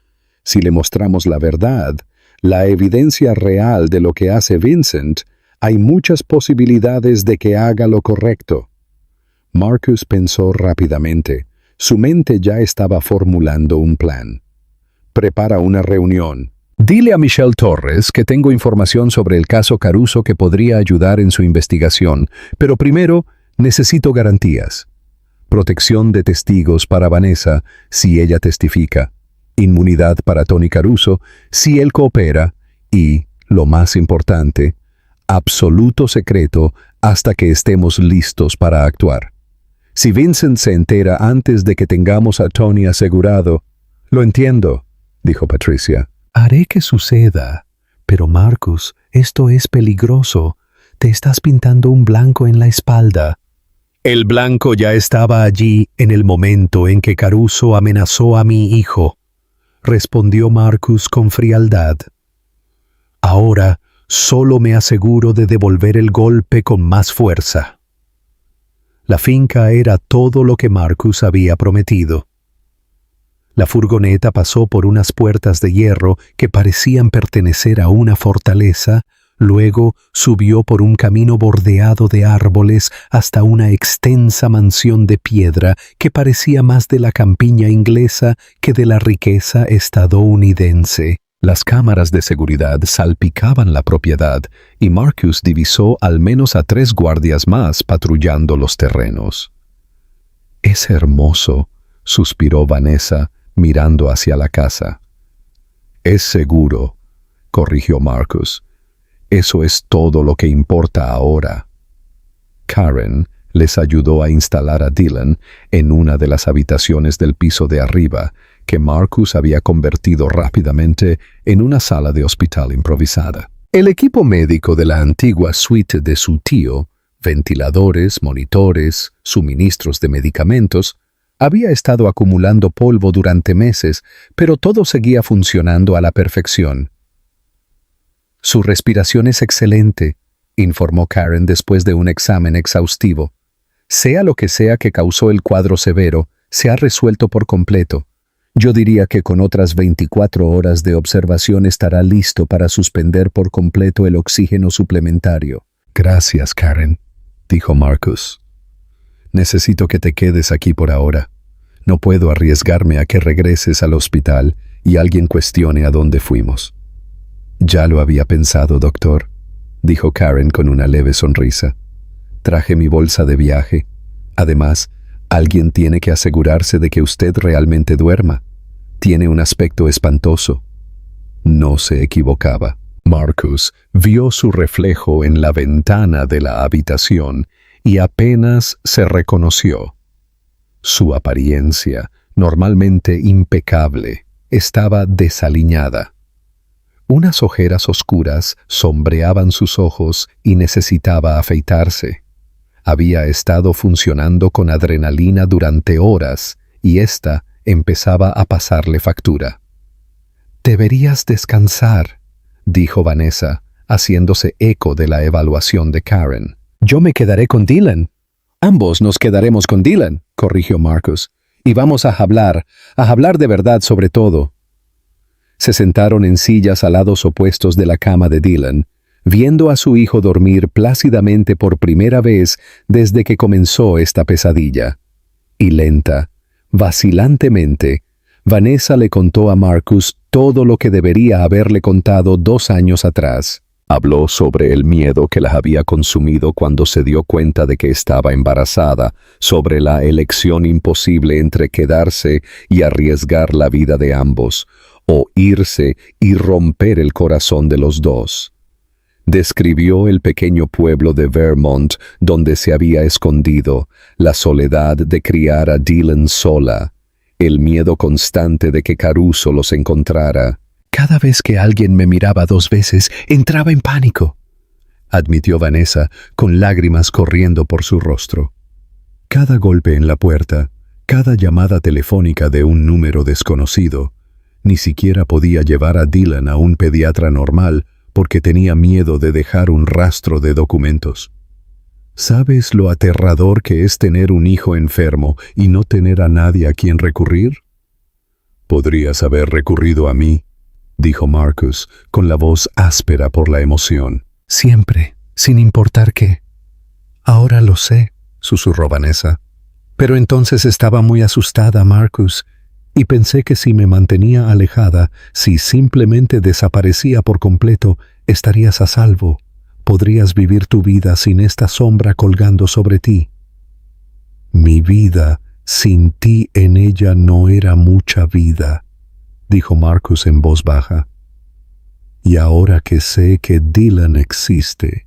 Speaker 3: Si le mostramos la verdad, la evidencia real de lo que hace Vincent, hay muchas posibilidades de que haga lo correcto. Marcus pensó rápidamente. Su mente ya estaba formulando un plan. Prepara una reunión. Dile a Michelle Torres que tengo información sobre el caso Caruso que podría ayudar en su investigación, pero primero necesito garantías. Protección de testigos para Vanessa si ella testifica, inmunidad para Tony Caruso si él coopera y, lo más importante, absoluto secreto hasta que estemos listos para actuar. Si Vincent se entera antes de que tengamos a Tony asegurado... Lo entiendo, dijo Patricia. Haré que suceda. Pero Marcus, esto es peligroso. Te estás pintando un blanco en la espalda. El blanco ya estaba allí en el momento en que Caruso amenazó a mi hijo, respondió Marcus con frialdad. Ahora solo me aseguro de devolver el golpe con más fuerza. La finca era todo lo que Marcus había prometido. La furgoneta pasó por unas puertas de hierro que parecían pertenecer a una fortaleza, luego subió por un camino bordeado de árboles hasta una extensa mansión de piedra que parecía más de la campiña inglesa que de la riqueza estadounidense. Las cámaras de seguridad salpicaban la propiedad y Marcus divisó al menos a 3 guardias más patrullando los terrenos. «Es hermoso», suspiró Vanessa, mirando hacia la casa. «Es seguro», corrigió Marcus. «Eso es todo lo que importa ahora». Karen les ayudó a instalar a Dylan en una de las habitaciones del piso de arriba, que Marcus había convertido rápidamente en una sala de hospital improvisada. El equipo médico de la antigua suite de su tío, ventiladores, monitores, suministros de medicamentos, había estado acumulando polvo durante meses, pero todo seguía funcionando a la perfección. «Su respiración es excelente»,
Speaker 1: informó Karen después de un examen exhaustivo. Sea lo que sea que causó el cuadro severo, se ha resuelto por completo. Yo diría que con otras 24 horas de observación estará listo para suspender por completo el oxígeno suplementario.
Speaker 2: Gracias, Karen, dijo Marcus.
Speaker 1: Necesito que te quedes aquí por ahora. No puedo arriesgarme a que regreses al hospital y alguien cuestione a dónde fuimos. Ya lo había pensado, doctor, dijo Karen con una leve sonrisa. Traje mi bolsa de viaje. Además, alguien tiene que asegurarse de que usted realmente duerma. Tiene un aspecto espantoso. No se equivocaba.
Speaker 2: Marcus vio su reflejo en la ventana de la habitación y apenas se reconoció. Su apariencia, normalmente impecable, estaba desaliñada. Unas ojeras oscuras sombreaban sus ojos y necesitaba afeitarse. Había estado funcionando con adrenalina durante horas y ésta empezaba a pasarle factura. «Deberías descansar», dijo Vanessa, haciéndose eco de la evaluación de Karen.
Speaker 3: «Yo me quedaré con Dylan».
Speaker 1: «Ambos nos quedaremos con Dylan», corrigió Marcus. «Y vamos a hablar de verdad sobre todo». Se sentaron en sillas a lados opuestos de la cama de Dylan, viendo a su hijo dormir plácidamente por primera vez desde que comenzó esta pesadilla. Y lenta, vacilantemente, Vanessa le contó a Marcus todo lo que debería haberle contado 2 años atrás. Habló sobre el miedo que la había consumido cuando se dio cuenta de que estaba embarazada, sobre la elección imposible entre quedarse y arriesgar la vida de ambos, o irse y romper el corazón de los dos. Describió el pequeño pueblo de Vermont donde se había escondido, la soledad de criar a Dylan sola, el miedo constante de que Caruso los encontrara.
Speaker 3: «Cada vez que alguien me miraba 2 veces, entraba en pánico»,
Speaker 1: admitió Vanessa, con lágrimas corriendo por su rostro. Cada golpe en la puerta, cada llamada telefónica de un número desconocido, ni siquiera podía llevar a Dylan a un pediatra normal porque tenía miedo de dejar un rastro de documentos. ¿Sabes lo aterrador que es tener un hijo enfermo y no tener a nadie a quien recurrir? Podrías haber recurrido a mí, dijo Marcus, con la voz áspera por la emoción.
Speaker 3: «Siempre, sin importar qué». «Ahora lo sé», susurró Vanessa. «Pero entonces estaba muy asustada, Marcus, y pensé que si me mantenía alejada, si simplemente desaparecía por completo, estarías a salvo. Podrías vivir tu vida sin esta sombra colgando sobre ti». «Mi vida sin ti en ella no era mucha vida», dijo Marcus en voz baja. «Y ahora que sé que Dylan existe»,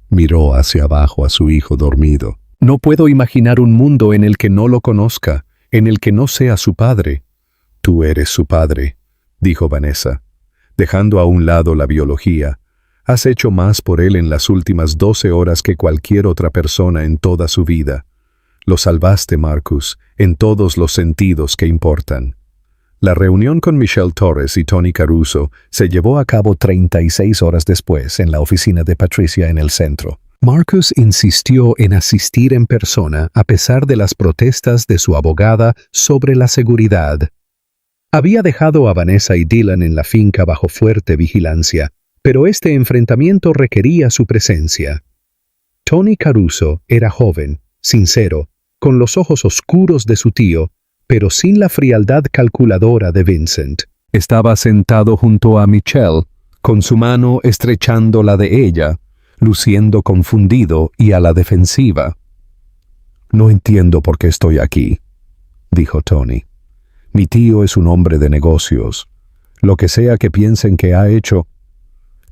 Speaker 3: miró hacia abajo a su hijo dormido.
Speaker 1: «No puedo imaginar un mundo en el que no lo conozca, en el que no sea su padre». «Tú eres su padre», dijo Vanessa, dejando a un lado la biología. «Has hecho más por él en las últimas 12 horas que cualquier otra persona en toda su vida. Lo salvaste, Marcus, en todos los sentidos que importan». La reunión con Michelle Torres y Tony Caruso se llevó a cabo 36 horas después en la oficina de Patricia en el centro. Marcus insistió en asistir en persona a pesar de las protestas de su abogada sobre la seguridad. Había dejado a Vanessa y Dylan en la finca bajo fuerte vigilancia, pero este enfrentamiento requería su presencia. Tony Caruso era joven, sincero, con los ojos oscuros de su tío, pero sin la frialdad calculadora de Vincent. Estaba sentado junto a Michelle, con su mano estrechando la de ella, luciendo confundido y a la defensiva. «No entiendo por qué estoy aquí», dijo Tony. «Mi tío es un hombre de negocios. Lo que sea que piensen que ha hecho.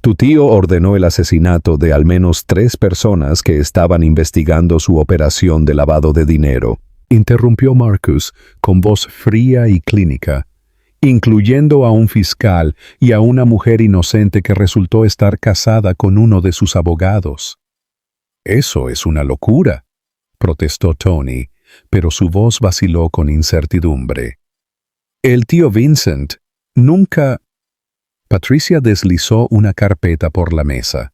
Speaker 1: Tu tío ordenó el asesinato de al menos 3 personas que estaban investigando su operación de lavado de dinero», interrumpió Marcus con voz fría y clínica, «incluyendo a un fiscal y a una mujer inocente que resultó estar casada con uno de sus abogados». «Eso es una locura», protestó Tony, pero su voz vaciló con incertidumbre. «El tío Vincent nunca...» Patricia deslizó una carpeta por la mesa.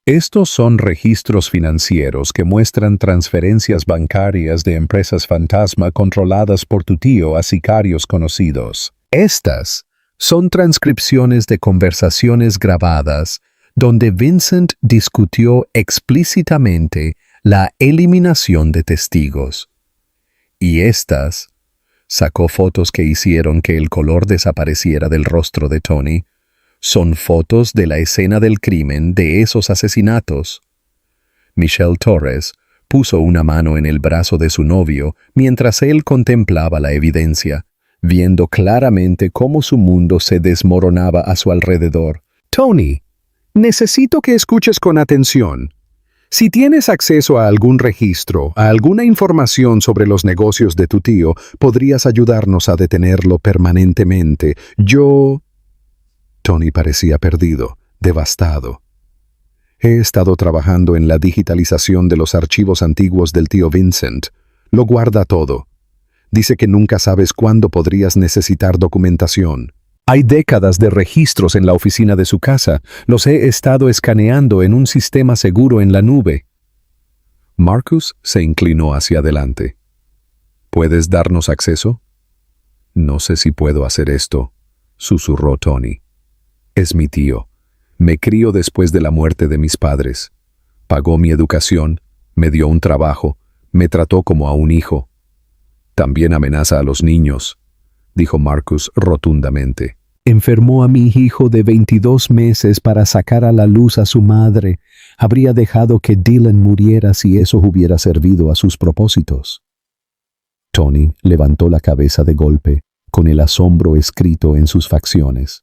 Speaker 2: Estos son registros financieros que muestran transferencias bancarias de empresas fantasma controladas por tu tío a sicarios conocidos. Estas son transcripciones de conversaciones grabadas donde Vincent discutió explícitamente la eliminación de testigos. Y estas sacó fotos que hicieron que el color desapareciera del rostro de Tony. Son fotos de la escena del crimen de esos asesinatos. Michelle Torres puso una mano en el brazo de su novio mientras él contemplaba la evidencia, viendo claramente cómo su mundo se desmoronaba a su alrededor.
Speaker 1: Tony, necesito que escuches con atención. Si tienes acceso a algún registro, a alguna información sobre los negocios de tu tío, podrías ayudarnos a detenerlo permanentemente. Tony parecía perdido, devastado. He estado trabajando en la digitalización de los archivos antiguos del tío Vincent. Lo guarda todo. Dice que nunca sabes cuándo podrías necesitar documentación. Hay décadas de registros en la oficina de su casa. Los he estado escaneando en un sistema seguro en la nube.
Speaker 2: Marcus se inclinó hacia adelante. ¿Puedes darnos acceso? No sé si puedo hacer esto, susurró Tony. Es mi tío. Me crió después de la muerte de mis padres. Pagó mi educación, me dio un trabajo, me trató como a un hijo. También amenaza a los niños, dijo Marcus rotundamente.
Speaker 1: Enfermó a mi hijo de 22 meses para sacar a la luz a su madre. Habría dejado que Dylan muriera si eso hubiera servido a sus propósitos.
Speaker 2: Tony levantó la cabeza de golpe, con el asombro escrito en sus facciones.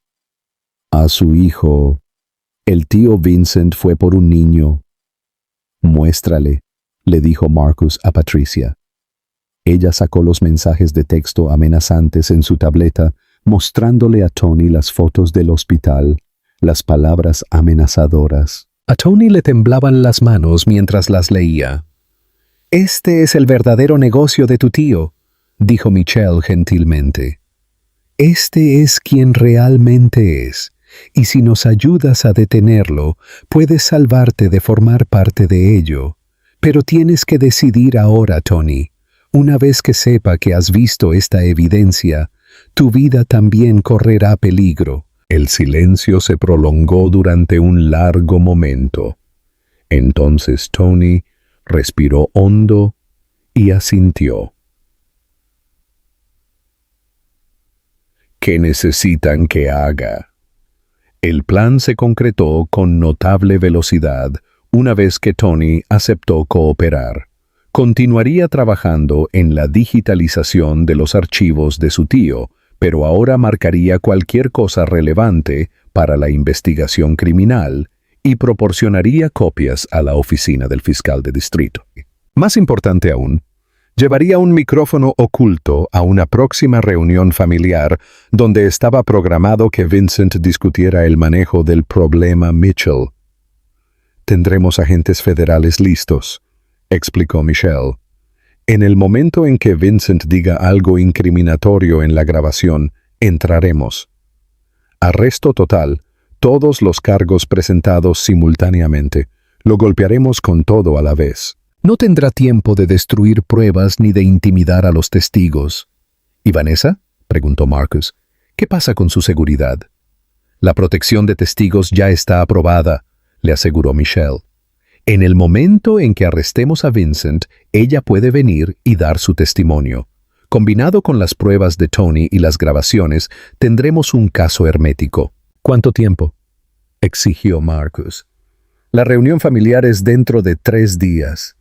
Speaker 2: A su hijo. El tío Vincent fue por un niño. Muéstrale, le dijo Marcus a Patricia. Ella sacó los mensajes de texto amenazantes en su tableta, mostrándole a Tony las fotos del hospital, las palabras amenazadoras.
Speaker 1: A Tony le temblaban las manos mientras las leía. «Este es el verdadero negocio de tu tío», dijo Michelle gentilmente. «Este es quien realmente es. Y si nos ayudas a detenerlo, puedes salvarte de formar parte de ello. Pero tienes que decidir ahora, Tony. Una vez que sepa que has visto esta evidencia, tu vida también correrá peligro».
Speaker 2: El silencio se prolongó durante un largo momento. Entonces Tony respiró hondo y asintió. ¿Qué necesitan que haga? El plan se concretó con notable velocidad una vez que Tony aceptó cooperar. Continuaría trabajando en la digitalización de los archivos de su tío, pero ahora marcaría cualquier cosa relevante para la investigación criminal y proporcionaría copias a la oficina del fiscal de distrito. Más importante aún, llevaría un micrófono oculto a una próxima reunión familiar donde estaba programado que Vincent discutiera el manejo del problema Mitchell. «Tendremos agentes federales listos», explicó Michelle. «En el momento en que Vincent diga algo incriminatorio en la grabación, entraremos. Arresto total, todos los cargos presentados simultáneamente. Lo golpearemos con todo a la vez».
Speaker 1: No tendrá tiempo de destruir pruebas ni de intimidar a los testigos.
Speaker 2: ¿Y Vanessa?, preguntó Marcus. ¿Qué pasa con su seguridad? La protección de testigos ya está aprobada, le aseguró Michelle. En el momento en que arrestemos a Vincent, ella puede venir y dar su testimonio. Combinado con las pruebas de Tony y las grabaciones, tendremos un caso hermético.
Speaker 1: ¿Cuánto tiempo?,
Speaker 2: exigió Marcus. La reunión familiar es dentro de 3 días.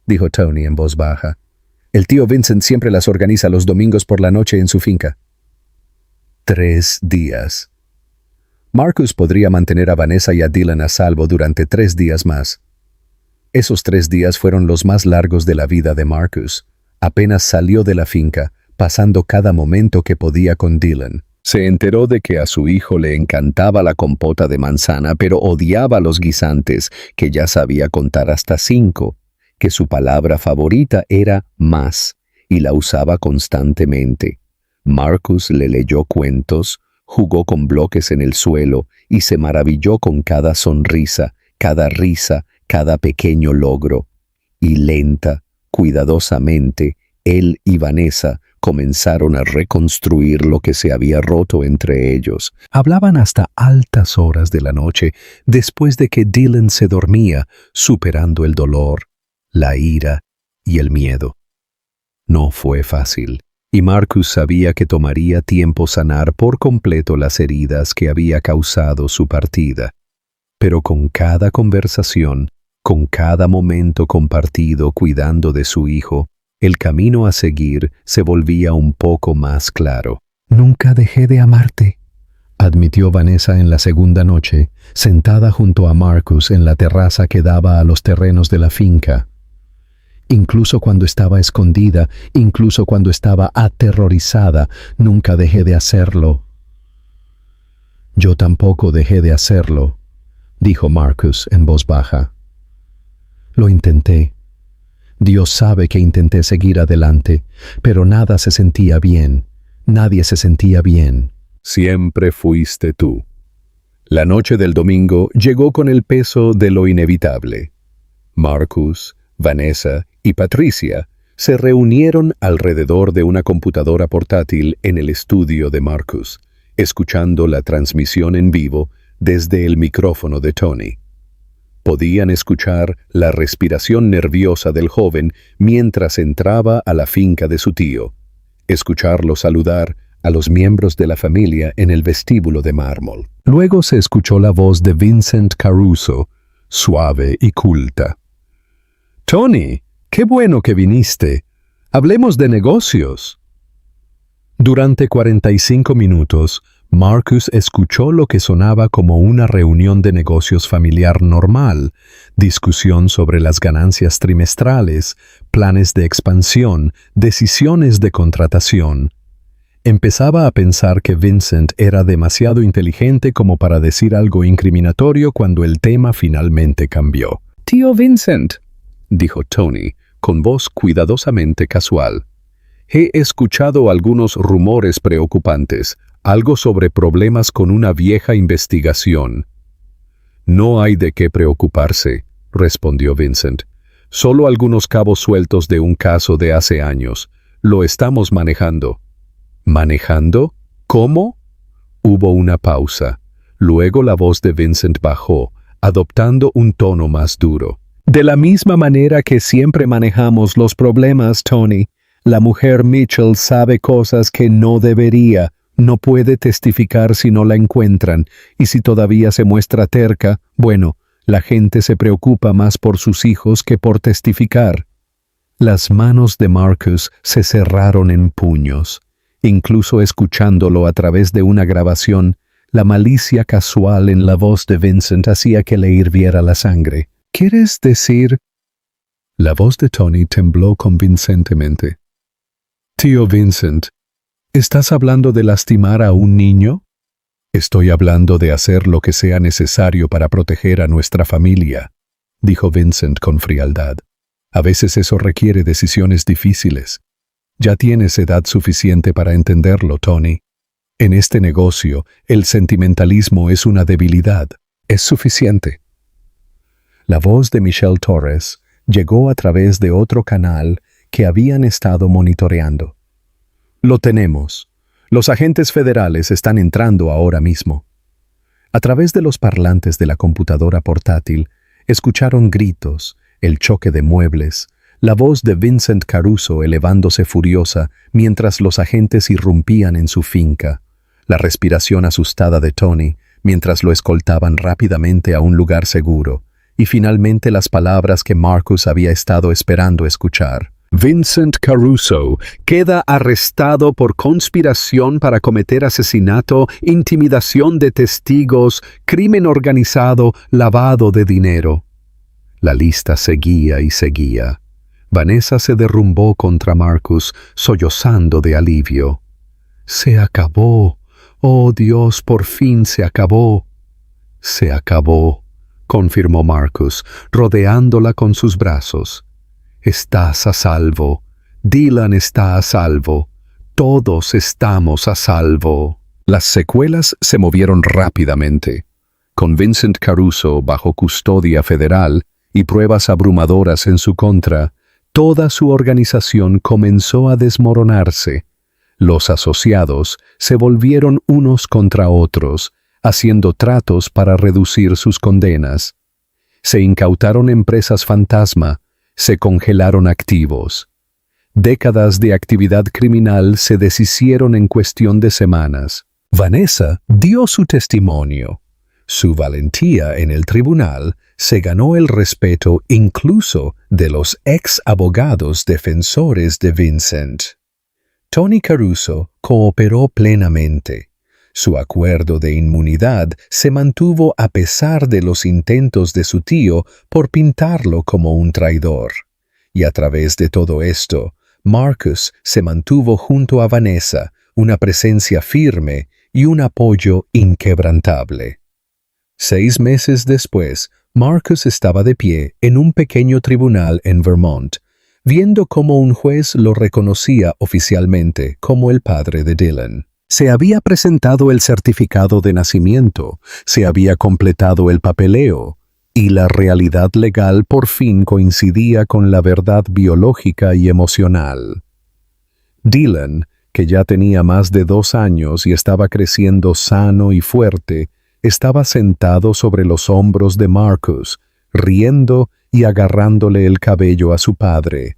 Speaker 2: Dijo Tony en voz baja. El tío Vincent siempre las organiza los domingos por la noche en su finca. 3 días. Marcus podría mantener a Vanessa y a Dylan a salvo durante 3 días más. Esos 3 días fueron los más largos de la vida de Marcus. Apenas salió de la finca, pasando cada momento que podía con Dylan. Se enteró de que a su hijo le encantaba la compota de manzana, pero odiaba los guisantes, que ya sabía contar hasta 5. Que su palabra favorita era más, y la usaba constantemente. Marcus le leyó cuentos, jugó con bloques en el suelo y se maravilló con cada sonrisa,
Speaker 1: cada risa, cada pequeño logro. Y lenta, cuidadosamente, él y Vanessa comenzaron a reconstruir lo que se había roto entre ellos.
Speaker 2: Hablaban hasta altas horas de la noche, después de que Dylan se dormía, superando el dolor, la ira y el miedo. No fue fácil, y Marcus sabía que tomaría tiempo sanar por completo las heridas que había causado su partida. Pero con cada conversación, con cada momento compartido cuidando de su hijo, el camino a seguir se volvía un poco más claro.
Speaker 3: Nunca dejé de amarte,
Speaker 2: admitió Vanessa en la segunda noche, sentada junto a Marcus en la terraza que daba a los terrenos de la finca.
Speaker 3: Incluso cuando estaba escondida, incluso cuando estaba aterrorizada, nunca dejé de hacerlo.
Speaker 2: Yo tampoco dejé de hacerlo, dijo Marcus en voz baja.
Speaker 3: Lo intenté. Dios sabe que intenté seguir adelante, pero nada se sentía bien. Nadie se sentía bien.
Speaker 2: Siempre fuiste tú. La noche del domingo llegó con el peso de lo inevitable. Marcus, Vanessa y Patricia se reunieron alrededor de una computadora portátil en el estudio de Marcus, escuchando la transmisión en vivo desde el micrófono de Tony. Podían escuchar la respiración nerviosa del joven mientras entraba a la finca de su tío, escucharlo saludar a los miembros de la familia en el vestíbulo de mármol. Luego se escuchó la voz de Vincent Caruso, suave y culta. «Tony, qué bueno que viniste. Hablemos de negocios». Durante 45 minutos, Marcus escuchó lo que sonaba como una reunión de negocios familiar normal, discusión sobre las ganancias trimestrales, planes de expansión, decisiones de contratación. Empezaba a pensar que Vincent era demasiado inteligente como para decir algo incriminatorio cuando el tema finalmente cambió. «Tío Vincent», dijo Tony, con voz cuidadosamente casual. «He escuchado algunos rumores preocupantes, algo sobre problemas con una vieja investigación». «No hay de qué preocuparse», respondió Vincent. «Solo algunos cabos sueltos de un caso de hace años. Lo estamos manejando». «¿Manejando? ¿Cómo?» Hubo una pausa. Luego la voz de Vincent bajó, adoptando un tono más duro. «De la misma manera que siempre manejamos los problemas, Tony. La mujer Mitchell sabe cosas que no debería. No puede testificar si no la encuentran, y si todavía se muestra terca, bueno, la gente se preocupa más por sus hijos que por testificar». Las manos de Marcus se cerraron en puños. Incluso escuchándolo a través de una grabación, la malicia casual en la voz de Vincent hacía que le hirviera la sangre. «¿Quieres decir...?» La voz de Tony tembló convincentemente. «Tío Vincent, ¿estás hablando de lastimar a un niño?» «Estoy hablando de hacer lo que sea necesario para proteger a nuestra familia», dijo Vincent con frialdad. «A veces eso requiere decisiones difíciles. Ya tienes edad suficiente para entenderlo, Tony. En este negocio, el sentimentalismo es una debilidad. Es suficiente». La voz de Michelle Torres llegó a través de otro canal que habían estado monitoreando. «Lo tenemos. Los agentes federales están entrando ahora mismo». A través de los parlantes de la computadora portátil, escucharon gritos, el choque de muebles, la voz de Vincent Caruso elevándose furiosa mientras los agentes irrumpían en su finca, la respiración asustada de Tony mientras lo escoltaban rápidamente a un lugar seguro, y finalmente las palabras que Marcus había estado esperando escuchar. «Vincent Caruso queda arrestado por conspiración para cometer asesinato, intimidación de testigos, crimen organizado, lavado de dinero». La lista seguía y seguía. Vanessa se derrumbó contra Marcus, sollozando de alivio. «Se acabó. Oh Dios, por fin se acabó». «Se acabó», confirmó Marcus, rodeándola con sus brazos. «Estás a salvo. Dylan está a salvo. Todos estamos a salvo». Las secuelas se movieron rápidamente. Con Vincent Caruso bajo custodia federal y pruebas abrumadoras en su contra, toda su organización comenzó a desmoronarse. Los asociados se volvieron unos contra otros, haciendo tratos para reducir sus condenas. Se incautaron empresas fantasma, se congelaron activos. Décadas de actividad criminal se deshicieron en cuestión de semanas. Vanessa dio su testimonio. Su valentía en el tribunal se ganó el respeto incluso de los ex abogados defensores de Vincent. Tony Caruso cooperó plenamente. Su acuerdo de inmunidad se mantuvo a pesar de los intentos de su tío por pintarlo como un traidor. Y a través de todo esto, Marcus se mantuvo junto a Vanessa, una presencia firme y un apoyo inquebrantable. 6 meses después, Marcus estaba de pie en un pequeño tribunal en Vermont, viendo cómo un juez lo reconocía oficialmente como el padre de Dylan. Se había presentado el certificado de nacimiento, se había completado el papeleo, y la realidad legal por fin coincidía con la verdad biológica y emocional. Dylan, que ya tenía más de 2 años y estaba creciendo sano y fuerte, estaba sentado sobre los hombros de Marcus, riendo y agarrándole el cabello a su padre.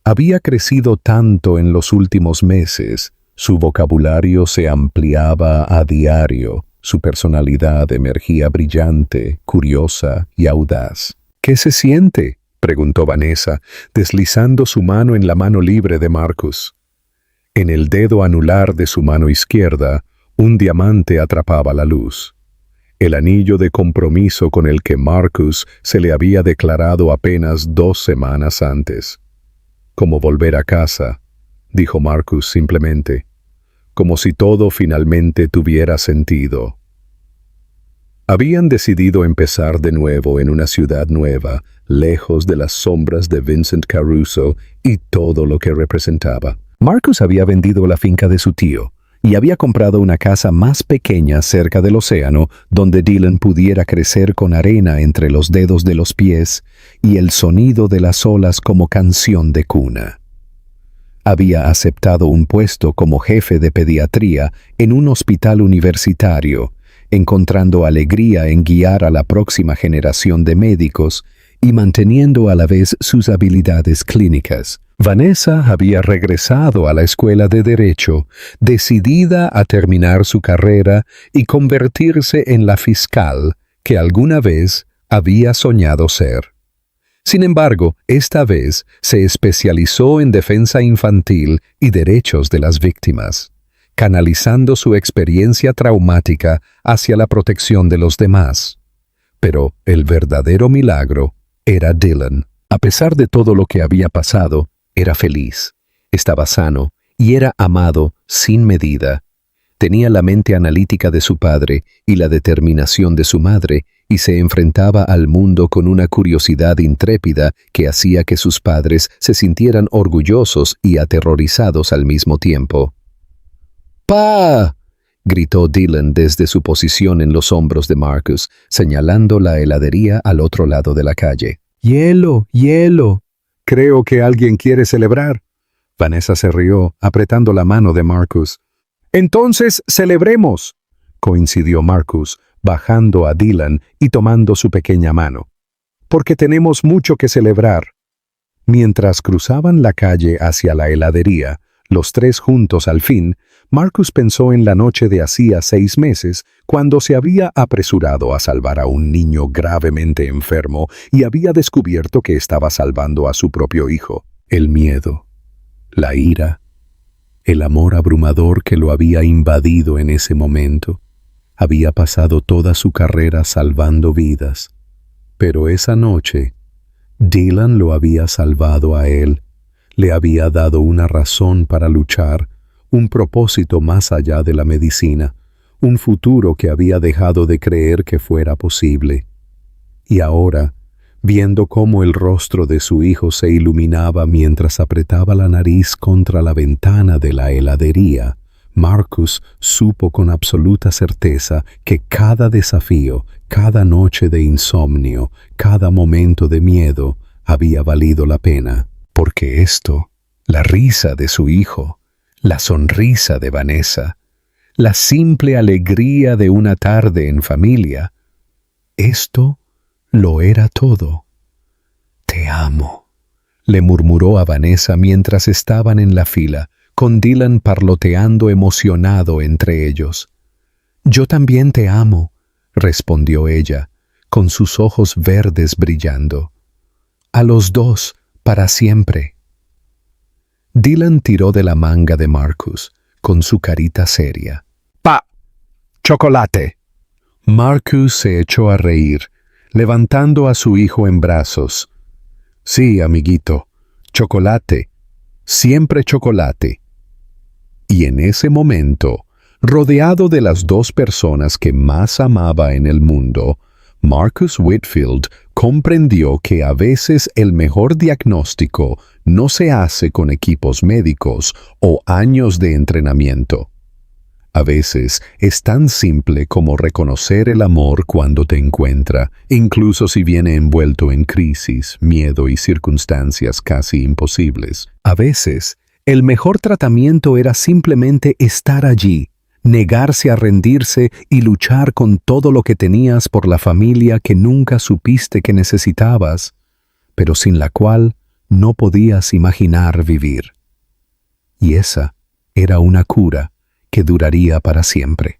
Speaker 2: Había crecido tanto en los últimos meses, su vocabulario se ampliaba a diario, su personalidad emergía brillante, curiosa y audaz. «¿Qué se siente?», preguntó Vanessa, deslizando su mano en la mano libre de Marcus. En el dedo anular de su mano izquierda, un diamante atrapaba la luz. El anillo de compromiso con el que Marcus se le había declarado apenas 2 semanas antes. «Como volver a casa», dijo Marcus simplemente, como si todo finalmente tuviera sentido. Habían decidido empezar de nuevo en una ciudad nueva, lejos de las sombras de Vincent Caruso y todo lo que representaba. Marcus había vendido la finca de su tío y había comprado una casa más pequeña cerca del océano donde Dylan pudiera crecer con arena entre los dedos de los pies y el sonido de las olas como canción de cuna. Había aceptado un puesto como jefe de pediatría en un hospital universitario, encontrando alegría en guiar a la próxima generación de médicos y manteniendo a la vez sus habilidades clínicas. Vanessa había regresado a la escuela de Derecho, decidida a terminar su carrera y convertirse en la fiscal que alguna vez había soñado ser. Sin embargo, esta vez se especializó en defensa infantil y derechos de las víctimas, canalizando su experiencia traumática hacia la protección de los demás. Pero el verdadero milagro era Dylan. A pesar de todo lo que había pasado, era feliz, estaba sano y era amado sin medida. Tenía la mente analítica de su padre y la determinación de su madre, y se enfrentaba al mundo con una curiosidad intrépida que hacía que sus padres se sintieran orgullosos y aterrorizados al mismo tiempo. «¡Pa!», gritó Dylan desde su posición en los hombros de Marcus, señalando la heladería al otro lado de la calle. «¡Hielo, hielo! Creo que alguien quiere celebrar». Vanessa se rió, apretando la mano de Marcus. «Entonces, celebremos», coincidió Marcus, bajando a Dylan y tomando su pequeña mano. «Porque tenemos mucho que celebrar». Mientras cruzaban la calle hacia la heladería, los tres juntos al fin, Marcus pensó en la noche de hacía 6 meses, cuando se había apresurado a salvar a un niño gravemente enfermo y había descubierto que estaba salvando a su propio hijo. El miedo, la ira, el amor abrumador que lo había invadido en ese momento. Había pasado toda su carrera salvando vidas, pero esa noche, Dylan lo había salvado a él, le había dado una razón para luchar, un propósito más allá de la medicina, un futuro que había dejado de creer que fuera posible. Y ahora, viendo cómo el rostro de su hijo se iluminaba mientras apretaba la nariz contra la ventana de la heladería,
Speaker 1: Marcus supo con absoluta certeza que cada desafío, cada noche de insomnio, cada momento de miedo había valido la pena, porque esto, la risa de su hijo, la sonrisa de Vanessa, la simple alegría de una tarde en familia, esto lo era todo. «Te amo», le murmuró a Vanessa mientras estaban en la fila, con Dylan parloteando emocionado entre ellos. «Yo también te amo», respondió ella, con sus ojos verdes brillando. «A los dos, para siempre». Dylan tiró de la manga de Marcus, con su carita seria.
Speaker 2: ¡Pa! ¡Chocolate!
Speaker 1: Marcus se echó a reír, levantando a su hijo en brazos. «Sí, amiguito, chocolate, siempre chocolate». Y en ese momento, rodeado de las dos personas que más amaba en el mundo, Marcus Whitfield comprendió que a veces el mejor diagnóstico no se hace con equipos médicos o años de entrenamiento. A veces es tan simple como reconocer el amor cuando te encuentra, incluso si viene envuelto en crisis, miedo y circunstancias casi imposibles. A veces, el mejor tratamiento era simplemente estar allí, negarse a rendirse y luchar con todo lo que tenías por la familia que nunca supiste que necesitabas, pero sin la cual no podías imaginar vivir. Y esa era una cura que duraría para siempre.